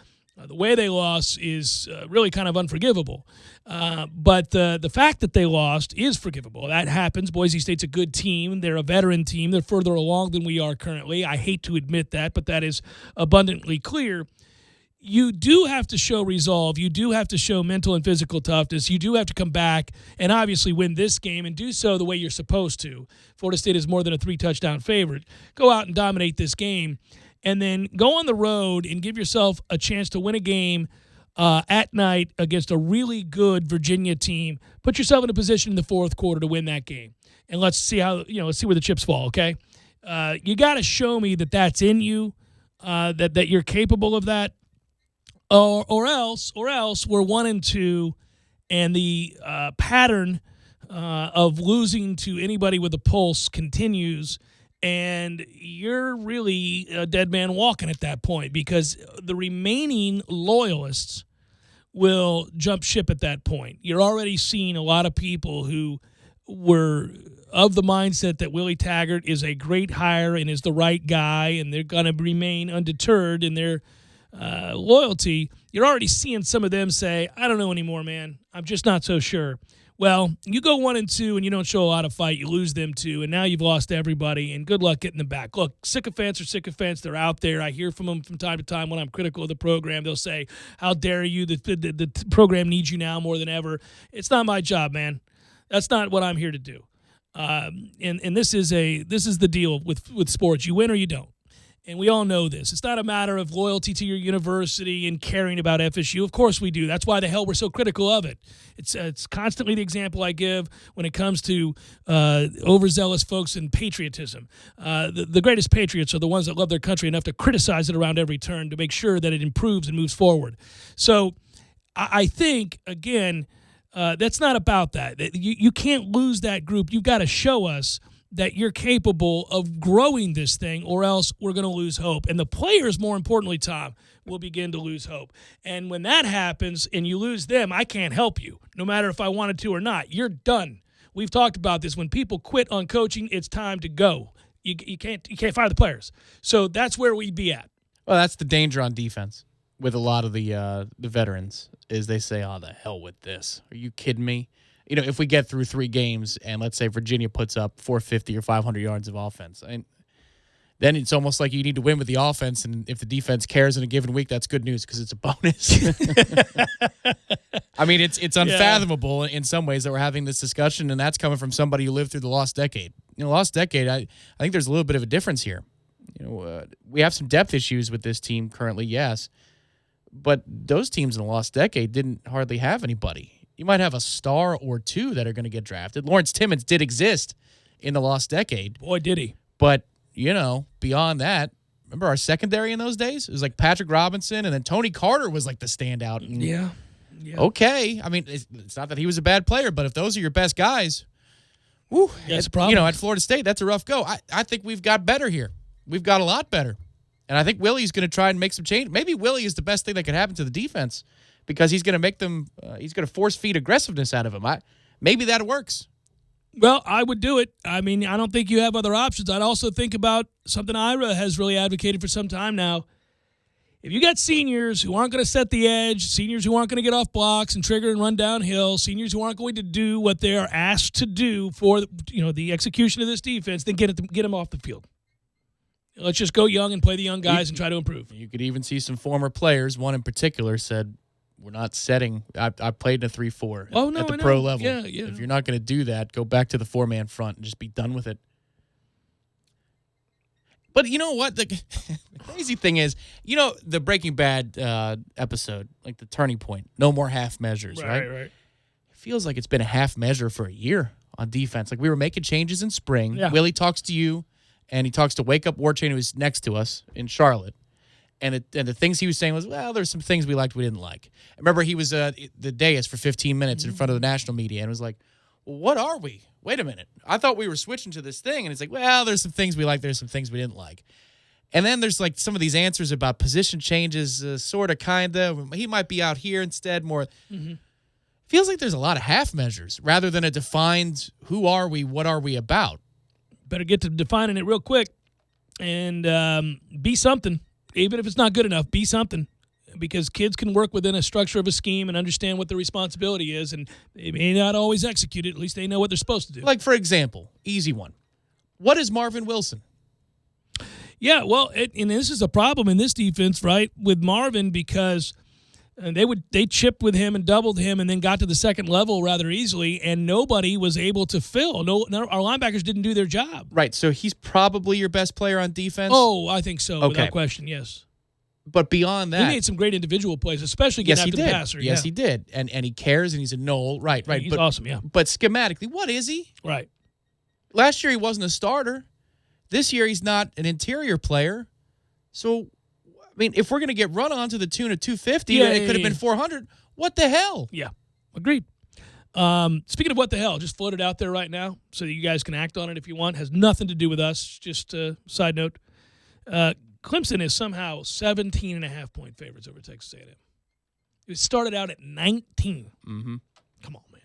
The way they lost is really kind of unforgivable. But the fact that they lost is forgivable. That happens. Boise State's a good team. They're a veteran team. They're further along than we are currently. I hate to admit that, but that is abundantly clear. You do have to show resolve. You do have to show mental and physical toughness. You do have to come back and obviously win this game and do so the way you're supposed to. Florida State is more than a 3-touchdown favorite. Go out and dominate this game and then go on the road and give yourself a chance to win a game at night against a really good Virginia team. Put yourself in a position in the fourth quarter to win that game. And let's see let's see where the chips fall, okay? You got to show me that that's in you, that you're capable of that. Or else we're 1-2, and the pattern of losing to anybody with a pulse continues, and you're really a dead man walking at that point because the remaining loyalists will jump ship at that point. You're already seeing a lot of people who were of the mindset that Willie Taggart is a great hire and is the right guy, and they're going to remain undeterred in their loyalty. You're already seeing some of them say, I don't know anymore, man. I'm just not so sure. Well, you go 1-2 and you don't show a lot of fight. You lose them 2, and now you've lost everybody, and good luck getting them back. Look, sycophants are sycophants. They're out there. I hear from them from time to time when I'm critical of the program. They'll say, how dare you? The program needs you now more than ever. It's not my job, man. That's not what I'm here to do. And this is the deal with sports. You win or you don't. And we all know this. It's not a matter of loyalty to your university and caring about FSU. Of course we do. That's why the hell we're so critical of it. It's constantly the example I give when it comes to overzealous folks and patriotism. The greatest patriots are the ones that love their country enough to criticize it around every turn to make sure that it improves and moves forward. So I think, again, that's not about that. You can't lose that group. You've got to show us that you're capable of growing this thing, or else we're going to lose hope. And the players, more importantly, Tom, will begin to lose hope. And when that happens and you lose them, I can't help you, no matter if I wanted to or not. You're done. We've talked about this. When people quit on coaching, it's time to go. You can't fire the players. So that's where we'd be at. Well, that's the danger on defense with a lot of the veterans, is they say, oh, the hell with this. Are you kidding me? If we get through 3 games and let's say Virginia puts up 450 or 500 yards of offense, then it's almost like you need to win with the offense. And if the defense cares in a given week, that's good news because it's a bonus. It's unfathomable in some ways that we're having this discussion, and that's coming from somebody who lived through the lost decade. Lost decade, I think there's a little bit of a difference here. We have some depth issues with this team currently, yes. But those teams in the lost decade didn't hardly have anybody. You might have a star or two that are going to get drafted. Lawrence Timmons did exist in the lost decade. Boy, did he. But, beyond that, remember our secondary in those days? It was like Patrick Robinson, and then Tony Carter was like the standout. And, yeah. Okay. I mean, it's not that he was a bad player, but if those are your best guys, that's a problem. At Florida State, that's a rough go. I think we've got better here. We've got a lot better. And I think Willie's going to try and make some change. Maybe Willie is the best thing that could happen to the defense because he's going to make them he's going to force-feed aggressiveness out of them. Maybe that works. Well, I would do it. I mean, I don't think you have other options. I'd also think about something Ira has really advocated for some time now. If you got seniors who aren't going to set the edge, seniors who aren't going to get off blocks and trigger and run downhill, seniors who aren't going to do what they are asked to do for the execution of this defense, then get them off the field. Let's just go young and play the young guys and try to improve. You could even see some former players. One in particular said, we're not setting. I played in a 3-4 at the pro level. Yeah. If you're not going to do that, go back to the 4-man front and just be done with it. But you know what? The crazy thing is, the Breaking Bad episode, like the turning point, no more half measures, right? Right. It feels like it's been a half measure for a year on defense. Like we were making changes in spring. Yeah. Willie talks to you, and he talks to Wake Up Warchain, who's next to us in Charlotte. And the things he was saying was, well, there's some things we liked we didn't like. I remember he was the dais for 15 minutes in front of the national media and was like, well, what are we? Wait a minute. I thought we were switching to this thing. And it's like, well, there's some things we like. There's some things we didn't like. And then there's like some of these answers about position changes, sort of, kind of. He might be out here instead more. Mm-hmm. Feels like there's a lot of half measures rather than a defined who are we, what are we about. Better get to defining it real quick and be something. Even if it's not good enough, be something. Because kids can work within a structure of a scheme and understand what their responsibility is, and they may not always execute it. At least they know what they're supposed to do. Like, for example, easy one. What is Marvin Wilson? Yeah, well, and this is a problem in this defense, right, with Marvin, because they chipped with him and doubled him and then got to the second level rather easily, and nobody was able to fill. No, our linebackers didn't do their job. Right, so he's probably your best player on defense? Oh, I think so, without question, yes. But beyond that, he made some great individual plays, especially getting after the passer. Yes, he did. And he cares, and he's a knoll. Right. He's awesome, yeah. But schematically, what is he? Right. Last year, he wasn't a starter. This year, he's not an interior player. So, I mean, if we're going to get run on to the tune of 250, it could have been 400. What the hell? Yeah, agreed. Speaking of what the hell, just float it out there right now so that you guys can act on it if you want. Has nothing to do with us. Just a side note. Clemson is somehow 17.5-point favorites over Texas A&M. It started out at 19. Mm-hmm. Come on, man.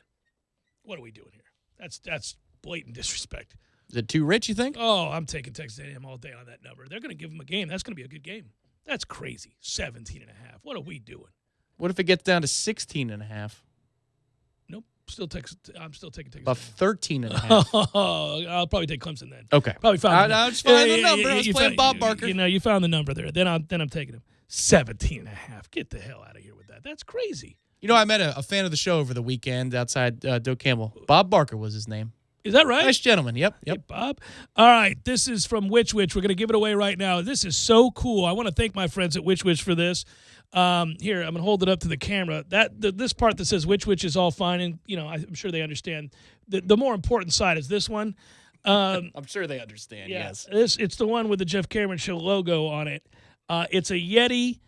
What are we doing here? That's blatant disrespect. Is it too rich, you think? Oh, I'm taking Texas A&M all day on that number. They're going to give them a game. That's going to be a good game. That's crazy. 17.5. What are we doing? What if it gets down to 16.5? Nope. I'm still taking Texas. About 13.5. I'll probably take Clemson then. Okay. Probably found I just found the number. I was playing Bob Barker. You found the number there. Then I'm taking him. 17.5. Get the hell out of here with that. That's crazy. I met a fan of the show over the weekend outside Doak Campbell. Bob Barker was his name. Is that right? Nice gentleman. Yep. Hey, Bob. All right. This is from Which. We're going to give it away right now. This is so cool. I want to thank my friends at Which for this. Here, I'm going to hold it up to the camera. This part that says Which is all fine, and I'm sure they understand. The more important side is this one. I'm sure they understand. Yeah, yes. It's the one with the Jeff Cameron Show logo on it. It's a Yeti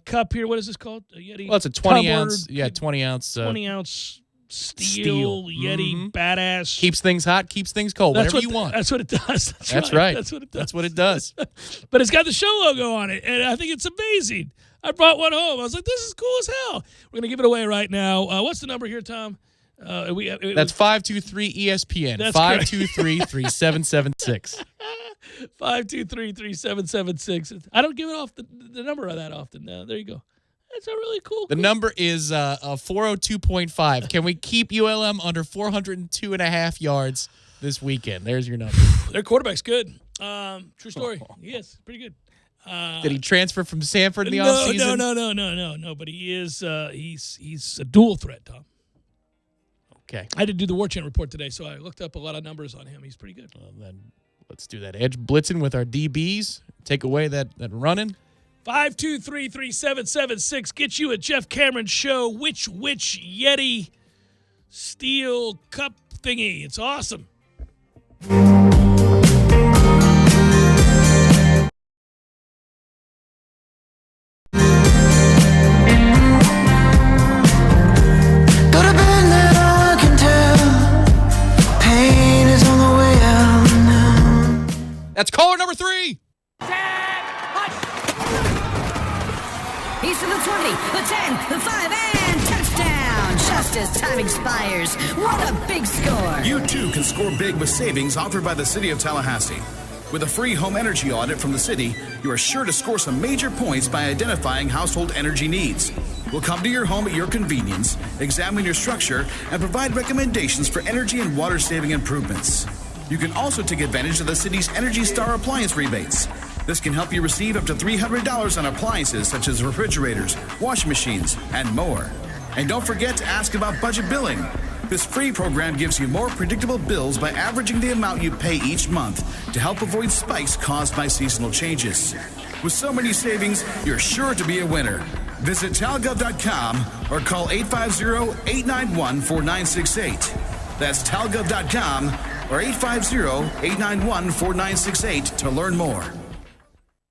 cup here. What is this called? A Yeti. Well, it's a 20-ounce. Yeah, 20-ounce. 20-ounce. Steel Yeti, badass. Keeps things hot, keps things cold, whatever you want. That's what it does. That's right. That's what it does. That's what it does. But it's got the show logo on it, and I think it's amazing. I brought one home. I was like, this is cool as hell. We're going to give it away right now. What's the number here, Tom? That's 523 ESPN. 523-3776. 523-3776. I don't give it off the number that often. There you go. That's a really cool. The number is 402.5. Can we keep ULM under 402.5 yards this weekend? There's your number. Their quarterback's good. True story. Yes, pretty good. Did he transfer from Sanford in the offseason? No. But he is. He's a dual threat, Tom. Okay. I had to do the War Chant report today, so I looked up a lot of numbers on him. He's pretty good. Well, then let's do that edge blitzing with our DBs. Take away that running. 523-3776. Get you a Jeff Cameron Show Which Yeti steel cup thingy. It's awesome. That's caller number 3. He's to the 20, the 10, the 5, and touchdown! Just as time expires. What a big score! You too can score big with savings offered by the City of Tallahassee. With a free home energy audit from the city, you are sure to score some major points by identifying household energy needs. We'll come to your home at your convenience, examine your structure, and provide recommendations for energy and water-saving improvements. You can also take advantage of the city's Energy Star appliance rebates. This can help you receive up to $300 on appliances such as refrigerators, washing machines, and more. And don't forget to ask about budget billing. This free program gives you more predictable bills by averaging the amount you pay each month to help avoid spikes caused by seasonal changes. With so many savings, you're sure to be a winner. Visit talgov.com or call 850-891-4968. That's talgov.com or 850-891-4968 to learn more.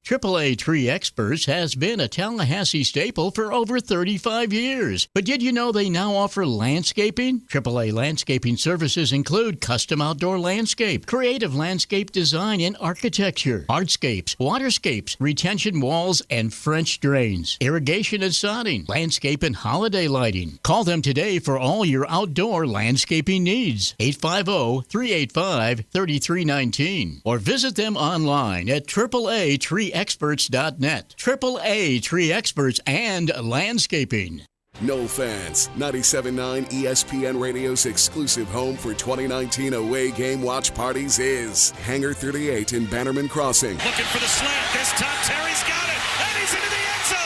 AAA Tree Experts has been a Tallahassee staple for over 35 years. But did you know they now offer landscaping? AAA landscaping services include custom outdoor landscape, creative landscape design and architecture, hardscapes, waterscapes, retention walls, and French drains, irrigation and sodding, landscape and holiday lighting. Call them today for all your outdoor landscaping needs. 850-385-3319 or visit them online at AAATreeExperts.net. AAA Tree Experts and Landscaping. No fans, 97.9 ESPN Radio's exclusive home for 2019 away game watch parties is Hangar 38 in Bannerman Crossing. Looking for the slant. This time Terry's got it, and he's into the end zone.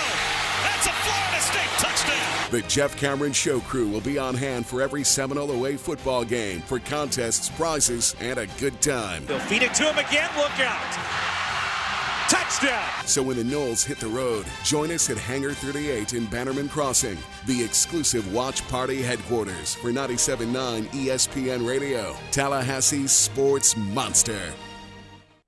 That's a Florida State touchdown. The Jeff Cameron Show crew will be on hand for every Seminole away football game for contests, prizes, and a good time. They'll feed it to him again. Look out. Touchdown! So when the Knolls hit the road, join us at Hangar 38 in Bannerman Crossing, the exclusive watch party headquarters for 97.9 ESPN Radio, Tallahassee's sports monster.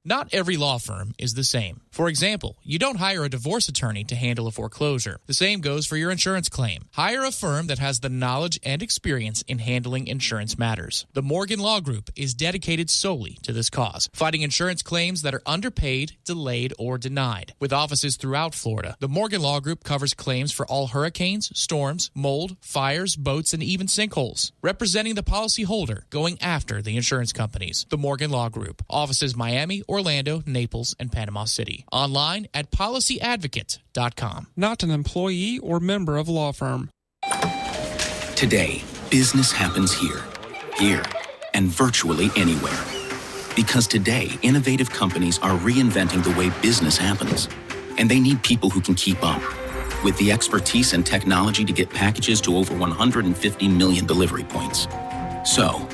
Not every law firm is the same. For example, you don't hire a divorce attorney to handle a foreclosure. The same goes for your insurance claim. Hire a firm that has the knowledge and experience in handling insurance matters. The Morgan Law Group is dedicated solely to this cause, fighting insurance claims that are underpaid, delayed, or denied. With offices throughout Florida, the Morgan Law Group covers claims for all hurricanes, storms, mold, fires, boats, and even sinkholes. Representing the policyholder, going after the insurance companies. The Morgan Law Group. Offices Miami, Orlando, Naples, and Panama City. Online at policyadvocate.com. Not an employee or member of a law firm. Today, business happens here, and virtually anywhere. Because today, innovative companies are reinventing the way business happens. And they need people who can keep up. With the expertise and technology to get packages to over 150 million delivery points. So,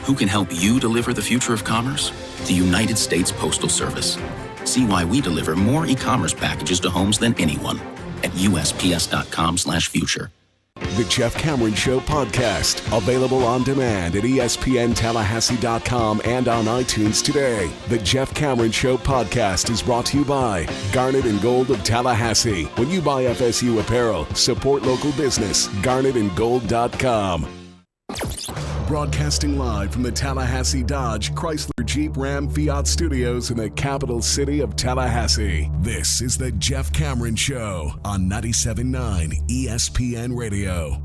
who can help you deliver the future of commerce? The United States Postal Service. See why we deliver more e-commerce packages to homes than anyone at USPS.com/future. The Jeff Cameron Show podcast, available on demand at ESPNTallahassee.com and on iTunes today. The Jeff Cameron Show podcast is brought to you by Garnet and Gold of Tallahassee. When you buy FSU apparel, support local business. GarnetandGold.com. Broadcasting live from the Tallahassee Dodge, Chrysler, Jeep, Ram, Fiat studios in the capital city of Tallahassee. This is the Jeff Cameron Show on 97.9 ESPN Radio.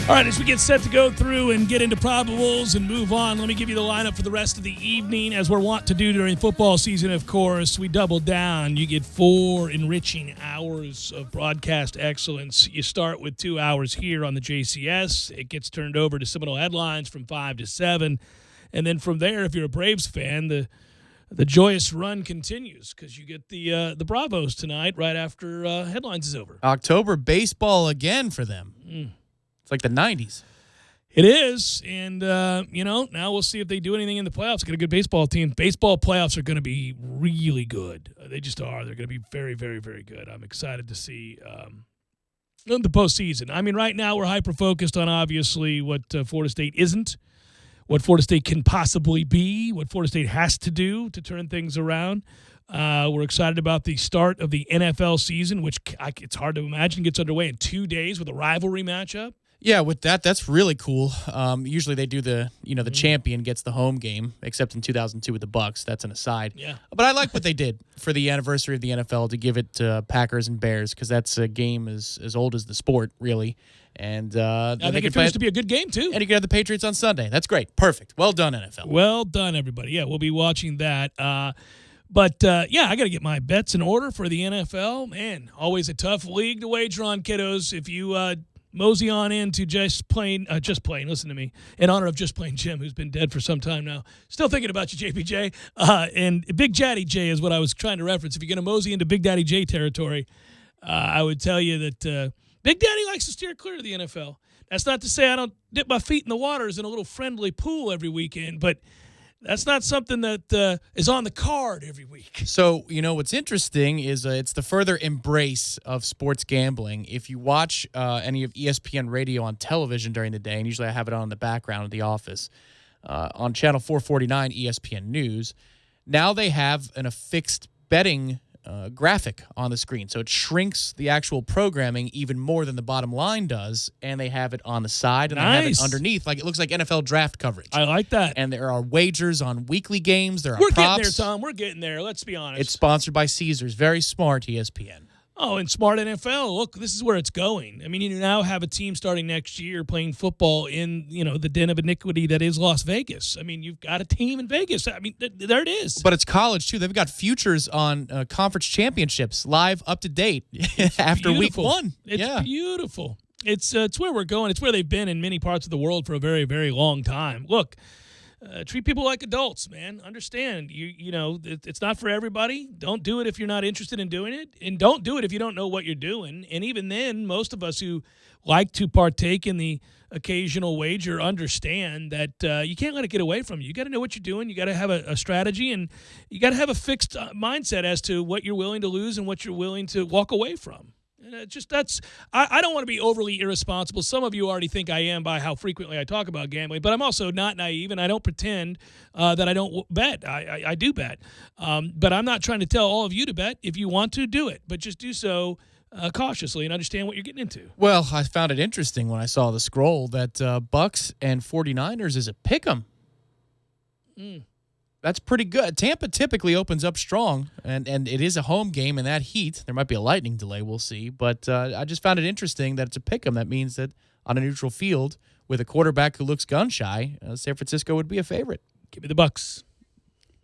All right, as we get set to go through and get into probables and move on, let me give you the lineup for the rest of the evening. As we're wont to do during football season, of course, we double down. You get 4 enriching hours of broadcast excellence. You start with 2 hours here on the JCS. It gets turned over to Seminole Headlines from 5 to 7. And then from there, if you're a Braves fan, the joyous run continues because you get the Bravos tonight right after Headlines is over. October baseball again for them. It's like the 90s. It is, and, now we'll see if they do anything in the playoffs. Got a good baseball team. Baseball playoffs are going to be really good. They just are. They're going to be very, very, very good. I'm excited to see the postseason. I mean, right now we're hyper-focused on, obviously, what Florida State isn't, what Florida State can possibly be, what Florida State has to do to turn things around. We're excited about the start of the NFL season, which it's hard to imagine gets underway in 2 days with a rivalry matchup. Yeah, with that's really cool. Usually they do the champion gets the home game, except in 2002 with the Bucs. That's an aside. Yeah. But I like what they did for the anniversary of the NFL to give it to Packers and Bears because that's a game as old as the sport, really. And I think it turns to be a good game, too. And you can have the Patriots on Sunday. That's great. Perfect. Well done, NFL. Well done, everybody. Yeah, we'll be watching that. But I got to get my bets in order for the NFL. Man, always a tough league to wager on, kiddos. If you mosey on into Just Plain, listen to me, in honor of Just Plain Jim, who's been dead for some time now. Still thinking about you, JPJ. And Big Daddy J is what I was trying to reference. If you're going to mosey into Big Daddy J territory, I would tell you that Big Daddy likes to steer clear of the NFL. That's not to say I don't dip my feet in the waters in a little friendly pool every weekend, but that's not something that is on the card every week. So, what's interesting is it's the further embrace of sports gambling. If you watch any of ESPN radio on television during the day, and usually I have it on in the background of the office, on Channel 449 ESPN News, now they have a fixed betting graphic on the screen. So it shrinks the actual programming even more than the bottom line does, and they have it on the side, and they have it underneath. Like it looks like NFL draft coverage. I like that. And there are wagers on weekly games. There are props. We're getting there, Tom. We're getting there. Let's be honest. It's sponsored by Caesars. Very smart, ESPN. Oh, and smart NFL. Look, this is where it's going. I mean, you now have a team starting next year playing football in, the den of iniquity that is Las Vegas. I mean, you've got a team in Vegas. I mean, there it is. But it's college, too. They've got futures on conference championships live up to date after beautiful. week 1. It's beautiful. It's where we're going. It's where they've been in many parts of the world for a very, very long time. Look, treat people like adults, man. Understand, it's not for everybody. Don't do it if you're not interested in doing it, and don't do it if you don't know what you're doing. And even then, most of us who like to partake in the occasional wager understand that you can't let it get away from you. You got to know what you're doing. You got to have a strategy, and you got to have a fixed mindset as to what you're willing to lose and what you're willing to walk away from. I don't want to be overly irresponsible. Some of you already think I am by how frequently I talk about gambling, but I'm also not naive, and I don't pretend that I don't bet. I do bet. But I'm not trying to tell all of you to bet. If you want to, do it. But just do so cautiously and understand what you're getting into. Well, I found it interesting when I saw the scroll that Bucks and 49ers is a pick'em. That's pretty good. Tampa typically opens up strong, and it is a home game in that heat. There might be a lightning delay. We'll see. But I just found it interesting that it's a pick'em. That means that on a neutral field with a quarterback who looks gun-shy, San Francisco would be a favorite. Give me the Bucks.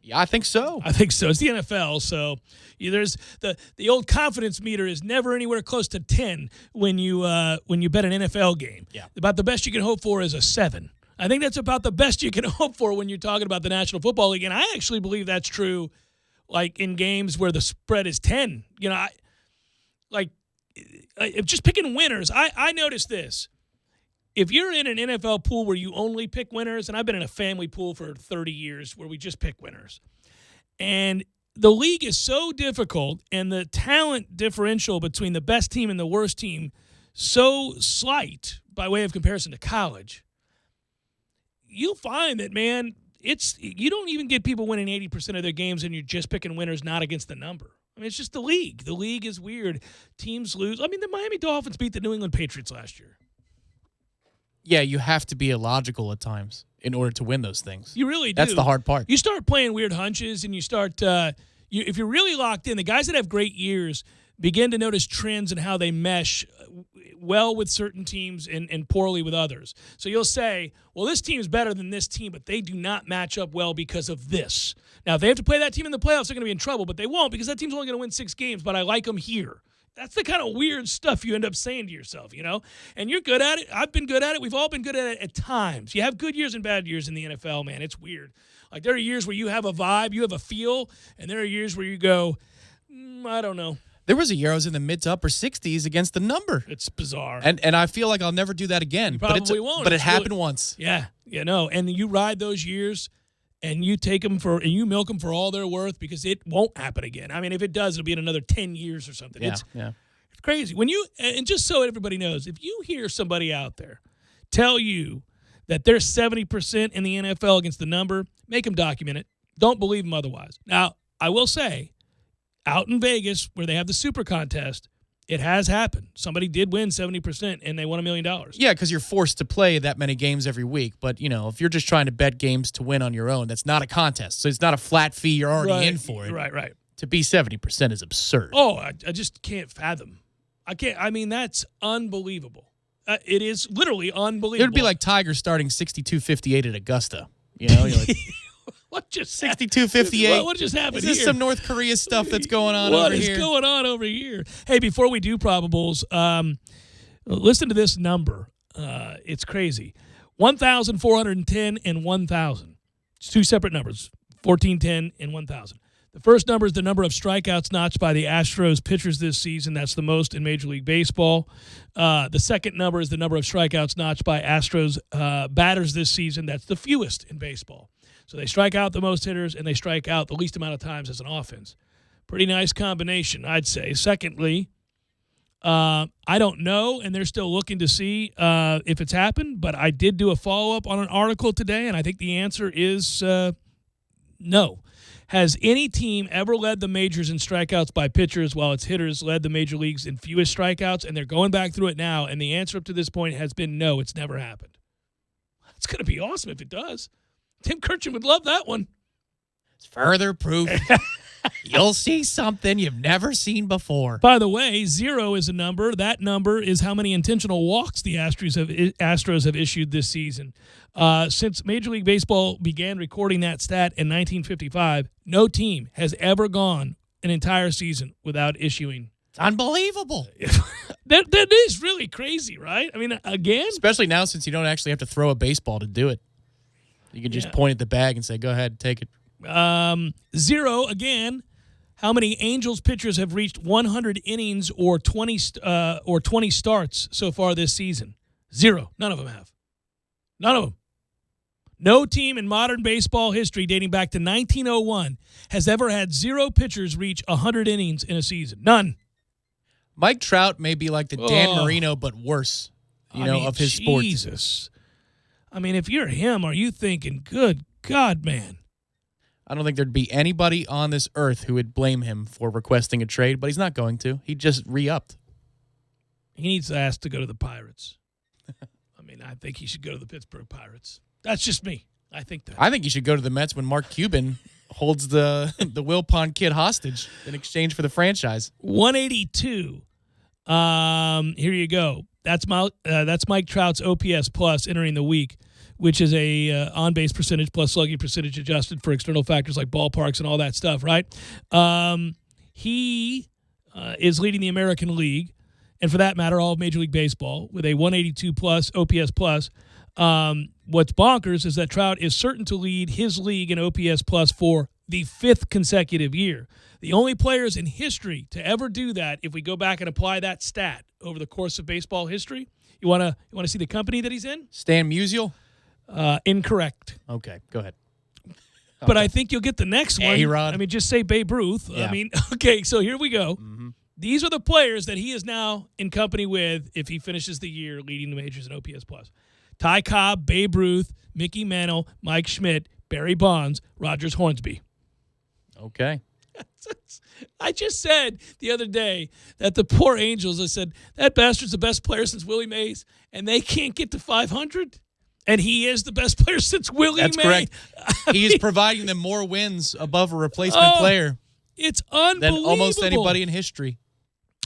Yeah, I think so. It's the NFL, so there's the old confidence meter is never anywhere close to 10 when you bet an NFL game. Yeah. About the best you can hope for is a 7. I think that's about the best you can hope for when you're talking about the National Football League, and I actually believe that's true, like in games where the spread is 10. Just picking winners. I noticed this. If you're in an NFL pool where you only pick winners, and I've been in a family pool for 30 years where we just pick winners, and the league is so difficult, and the talent differential between the best team and the worst team so slight by way of comparison to college, you'll find that, man, you don't even get people winning 80% of their games and you're just picking winners, not against the number. I mean, it's just the league. The league is weird. Teams lose. I mean, the Miami Dolphins beat the New England Patriots last year. Yeah, you have to be illogical at times in order to win those things. You really do. That's the hard part. You start playing weird hunches, and you start if you're really locked in, the guys that have great years begin to notice trends in how they mesh well with certain teams and poorly with others. So you'll say, well, this team is better than this team, but they do not match up well because of this. Now, if they have to play that team in the playoffs, they're going to be in trouble, but they won't because that team's only going to win 6 games, but I like them here. That's the kind of weird stuff you end up saying to yourself, And you're good at it. I've been good at it. We've all been good at it at times. You have good years and bad years in the NFL, man. It's weird. Like, there are years where you have a vibe, you have a feel, and there are years where you go, I don't know. There was a year I was in the mid to upper 60s against the number. It's bizarre. And I feel like I'll never do that again. You probably won't. But it happened once. Yeah. And you ride those years and you take them and you milk them for all they're worth because it won't happen again. I mean, if it does, it'll be in another 10 years or something. Yeah, It's crazy. And just so everybody knows, if you hear somebody out there tell you that they're 70% in the NFL against the number, make them document it. Don't believe them otherwise. Now, I will say, out in Vegas, where they have the Super Contest, it has happened. Somebody did win 70%, and they won $1 million. Yeah, because you're forced to play that many games every week. But, if you're just trying to bet games to win on your own, that's not a contest. So it's not a flat fee. You're already in for it. Right. To be 70% is absurd. Oh, I just can't fathom. I can't. I mean, that's unbelievable. It is literally unbelievable. It would be like Tiger starting 62-58 at Augusta. You're like, what just 62-58? What just happened here? Is this some North Korea stuff that's going on over here? What is going on over here? Hey, before we do probables, listen to this number. It's crazy. 1,410 and 1,000. It's 2 separate numbers, 1,410 and 1,000. The first number is the number of strikeouts notched by the Astros pitchers this season. That's the most in Major League Baseball. The second number is the number of strikeouts notched by Astros batters this season. That's the fewest in baseball. So they strike out the most hitters, and they strike out the least amount of times as an offense. Pretty nice combination, I'd say. Secondly, I don't know, and they're still looking to see if it's happened, but I did do a follow-up on an article today, and I think the answer is no. Has any team ever led the majors in strikeouts by pitchers while its hitters led the major leagues in fewest strikeouts? And they're going back through it now, and the answer up to this point has been no, it's never happened. It's going to be awesome if it does. Tim Kirchin would love that one. It's further proof. You'll see something you've never seen before. By the way, 0 is a number. That number is how many intentional walks the Astros have issued this season. Since Major League Baseball began recording that stat in 1955, no team has ever gone an entire season without issuing. It's unbelievable. That is really crazy, right? I mean, again? Especially now since you don't actually have to throw a baseball to do it. You can just point at the bag and say, go ahead, take it. 0, again, how many Angels pitchers have reached 100 innings or 20 starts so far this season? 0. None of them have. None of them. No team in modern baseball history dating back to 1901 has ever had 0 pitchers reach 100 innings in a season. None. Mike Trout may be like the Dan Marino, but worse, of his sport. Jesus. I mean, if you're him, are you thinking, good God, man? I don't think there'd be anybody on this earth who would blame him for requesting a trade, but he's not going to. He just re-upped. He needs to ask to go to the Pirates. I mean, I think he should go to the Pittsburgh Pirates. That's just me. I think that. I think he should go to the Mets when Mark Cuban holds the Wilpon kid hostage in exchange for the franchise. 182. Here you go. That's Mike Trout's OPS plus entering the week, which is a on-base percentage plus slugging percentage adjusted for external factors like ballparks and all that stuff, right? He is leading the American League, and for that matter, all of Major League Baseball, with a 182 plus OPS plus. What's bonkers is that Trout is certain to lead his league in OPS plus for the 5th consecutive year. The only players in history to ever do that, if we go back and apply that stat over the course of baseball history, you want to see the company that he's in? Stan Musial? Incorrect. Okay, go ahead. But I think you'll get the next one. A-Rod. I mean, just say Babe Ruth. Yeah. I mean, okay, so here we go. Mm-hmm. These are the players that he is now in company with if he finishes the year leading the majors in OPS plus. Ty Cobb, Babe Ruth, Mickey Mantle, Mike Schmidt, Barry Bonds, Rogers Hornsby. Okay. I just said the other day that the poor Angels, I said, that bastard's the best player since Willie Mays, and they can't get to 500? And he is the best player since Willie Mays. That's correct. He is providing them more wins above a replacement player. It's unbelievable. Than almost anybody in history.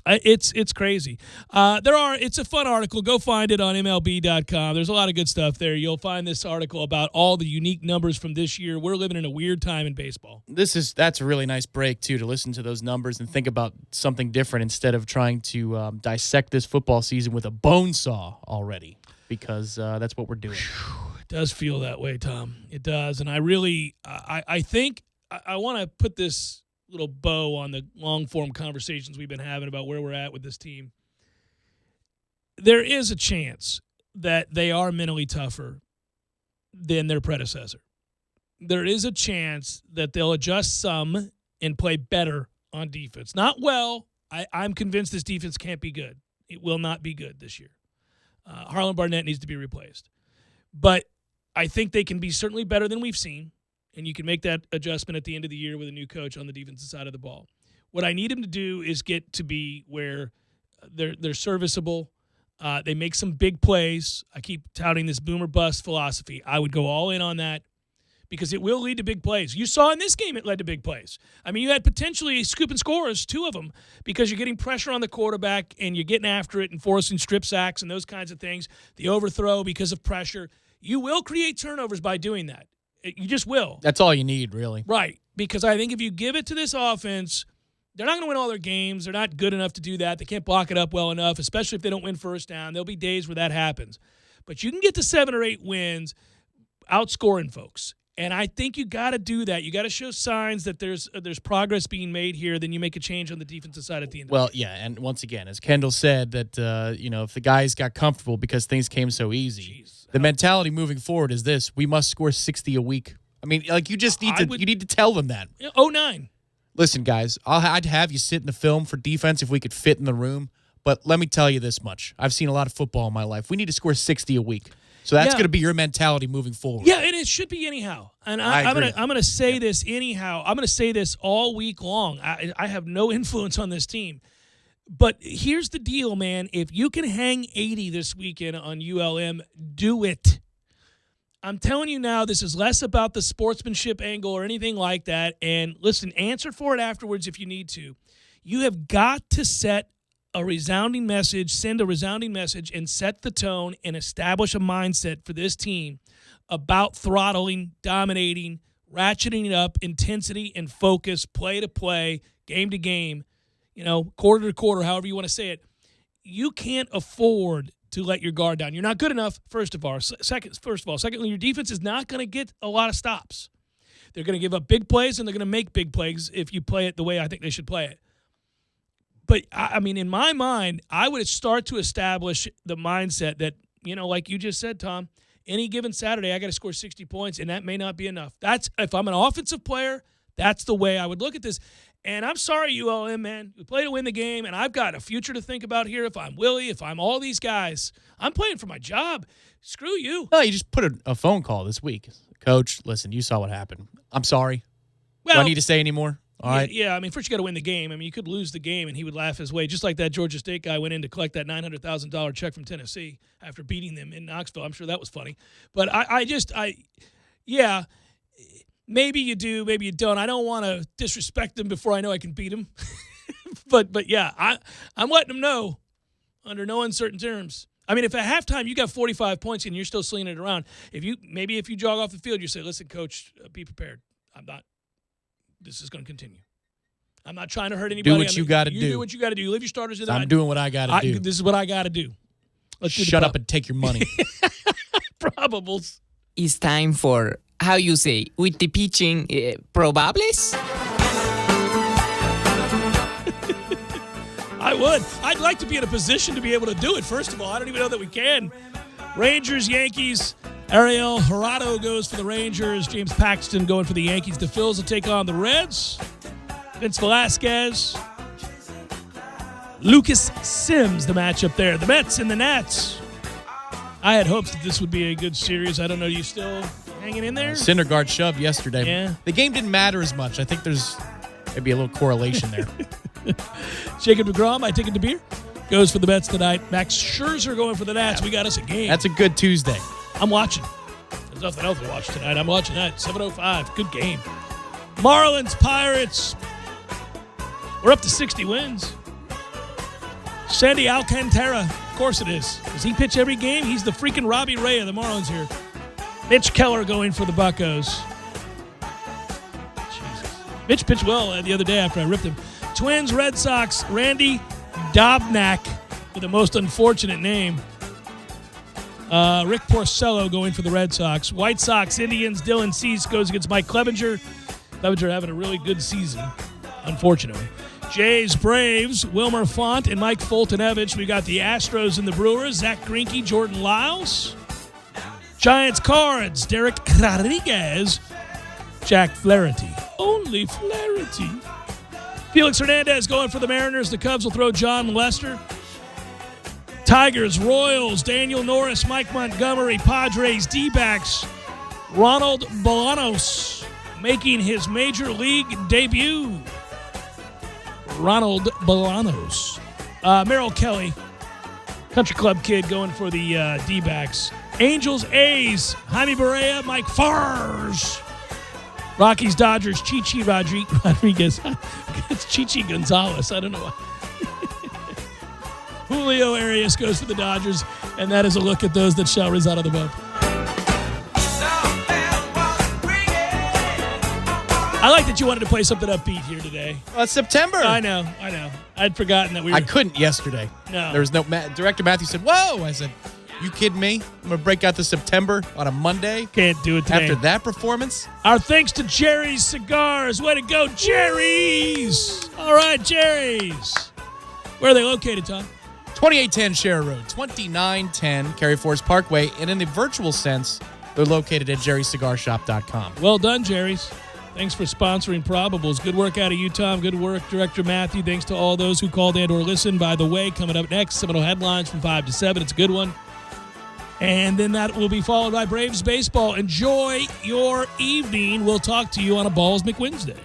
It's crazy. It's a fun article. Go find it on MLB.com. There's a lot of good stuff there. You'll find this article about all the unique numbers from this year. We're living in a weird time in baseball. That's a really nice break too, to listen to those numbers and think about something different instead of trying to dissect this football season with a bone saw already, because that's what we're doing. It does feel that way, Tom. It does, and I think I want to put this little bow on the long-form conversations we've been having about where we're at with this team. There is a chance that they are mentally tougher than their predecessor. There is a chance that they'll adjust some and play better on defense. Not well. I'm convinced this defense can't be good. It will not be good this year. Harlan Barnett needs to be replaced. But I think they can be certainly better than we've seen. And you can make that adjustment at the end of the year with a new coach on the defensive side of the ball. What I need him to do is get to be where they're serviceable. They make some big plays. I keep touting this boomer bust philosophy. I would go all in on that because it will lead to big plays. You saw in this game it led to big plays. I mean, you had potentially scooping scores, 2 of them, because you're getting pressure on the quarterback and you're getting after it and forcing strip sacks and those kinds of things. The overthrow because of pressure. You will create turnovers by doing that. You just will. That's all you need, really. Right, because I think if you give it to this offense, they're not going to win all their games. They're not good enough to do that. They can't block it up well enough, especially if they don't win first down. There'll be days where that happens. But you can get to 7 or 8 wins outscoring folks. And I think you got to do that. You got to show signs that there's progress being made here. Then you make a change on the defensive side at the end. Well, yeah, and once again, as Kendall said, that if the guys got comfortable because things came so easy, the mentality moving forward is this: we must score 60 a week. I mean, like you just need you need to tell them that. 09. Listen, guys, I'd have you sit in the film for defense if we could fit in the room. But let me tell you this much: I've seen a lot of football in my life. We need to score 60 a week. So that's going to be your mentality moving forward. Yeah, and it should be anyhow. And I'm going to say this anyhow. I'm going to say this all week long. I have no influence on this team. But here's the deal, man. If you can hang 80 this weekend on ULM, do it. I'm telling you now, this is less about the sportsmanship angle or anything like that. And listen, answer for it afterwards if you need to. You have got to send a resounding message, and set the tone and establish a mindset for this team about throttling, dominating, ratcheting it up, intensity and focus, play to play, game to game, quarter to quarter, however you want to say it. You can't afford to let your guard down. You're not good enough, first of all. Secondly, your defense is not going to get a lot of stops. They're going to give up big plays, and they're going to make big plays if you play it the way I think they should play it. But, I mean, in my mind, I would start to establish the mindset that, like you just said, Tom, any given Saturday I got to score 60 points, and that may not be enough. If I'm an offensive player, that's the way I would look at this. And I'm sorry, ULM, man. We play to win the game, and I've got a future to think about here. If I'm Willie, if I'm all these guys, I'm playing for my job. Screw you. No, you just put a phone call this week. Coach, listen, you saw what happened. I'm sorry. Well, do I need to say any more? All right. Yeah, I mean, first you got to win the game. I mean, you could lose the game, and he would laugh his way, just like that Georgia State guy went in to collect that $900,000 check from Tennessee after beating them in Knoxville. I'm sure that was funny. But yeah, maybe you do, maybe you don't. I don't want to disrespect them before I know I can beat them. but yeah, I'm letting them know under no uncertain terms. I mean, if at halftime you got 45 points and you're still slinging it around, if you jog off the field, you say, listen, coach, be prepared. This is going to continue. I'm not trying to hurt anybody. Do what you got to do. You do what you got to do. You leave your starters in. I'm doing what I got to do. This is what I got to do. Shut up and take your money. Probables. It's time for, how you say, with the pitching, probables? I would. I'd like to be in a position to be able to do it, first of all. I don't even know that we can. Rangers, Yankees. Ariel Jurado goes for the Rangers. James Paxton going for the Yankees. The Phils will take on the Reds. Vince Velasquez. Lucas Sims, the matchup there. The Mets and the Nats. I had hopes that this would be a good series. I don't know. Are you still hanging in there? Syndergaard shoved yesterday. Yeah. The game didn't matter as much. I think there's maybe a little correlation there. Jacob deGrom, I take it to beer. Goes for the Mets tonight. Max Scherzer going for the Nats. We got us a game. That's a good Tuesday. I'm watching. There's nothing else to watch tonight. I'm watching that. 7:05. Good game. Marlins, Pirates. We're up to 60 wins. Sandy Alcantara. Of course it is. Does he pitch every game? He's the freaking Robbie Ray of the Marlins here. Mitch Keller going for the Buccos. Jesus. Mitch pitched well the other day after I ripped him. Twins, Red Sox, Randy Dobnak with the most unfortunate name. Rick Porcello going for the Red Sox. White Sox, Indians, Dylan Cease goes against Mike Clevenger. Clevenger having a really good season, unfortunately. Jays, Braves, Wilmer Font and Mike Fultonevich. We got the Astros and the Brewers. Zach Greinke, Jordan Lyles. Giants, Cards, Derek Rodriguez, Jack Flaherty. Only Flaherty. Felix Hernandez going for the Mariners. The Cubs will throw John Lester. Tigers, Royals, Daniel Norris, Mike Montgomery, Padres, D-backs, Ronald Bolanos making his major league debut. Ronald Bolanos. Merrill Kelly, country club kid going for the D-backs. Angels, A's, Jaime Barea, Mike Farrs. Rockies, Dodgers, Chichi Rodriguez. It's Chichi Gonzalez. I don't know why. Julio Arias goes for the Dodgers, and that is a look at those that shall reside on the bump. I like that you wanted to play something upbeat here today. Well, it's September. I know. I'd forgotten that we were... I couldn't yesterday. No. There was no... Director Matthew said, whoa! I said, you kidding me? I'm going to break out the September on a Monday? Can't do it today. After that performance? Our thanks to Jerry's Cigars. Way to go, Jerry's! All right, Jerry's. Where are they located, Tom? 2810 Share Road, 2910 Cary Forest Parkway, and in the virtual sense, they're located at jerrycigarshop.com. Well done, Jerry's. Thanks for sponsoring Probables. Good work out of you, Tom. Good work, Director Matthew. Thanks to all those who called and or listened. By the way, coming up next, Seminole Headlines from 5 to 7. It's a good one. And then that will be followed by Braves baseball. Enjoy your evening. We'll talk to you on a Balls McWednesday.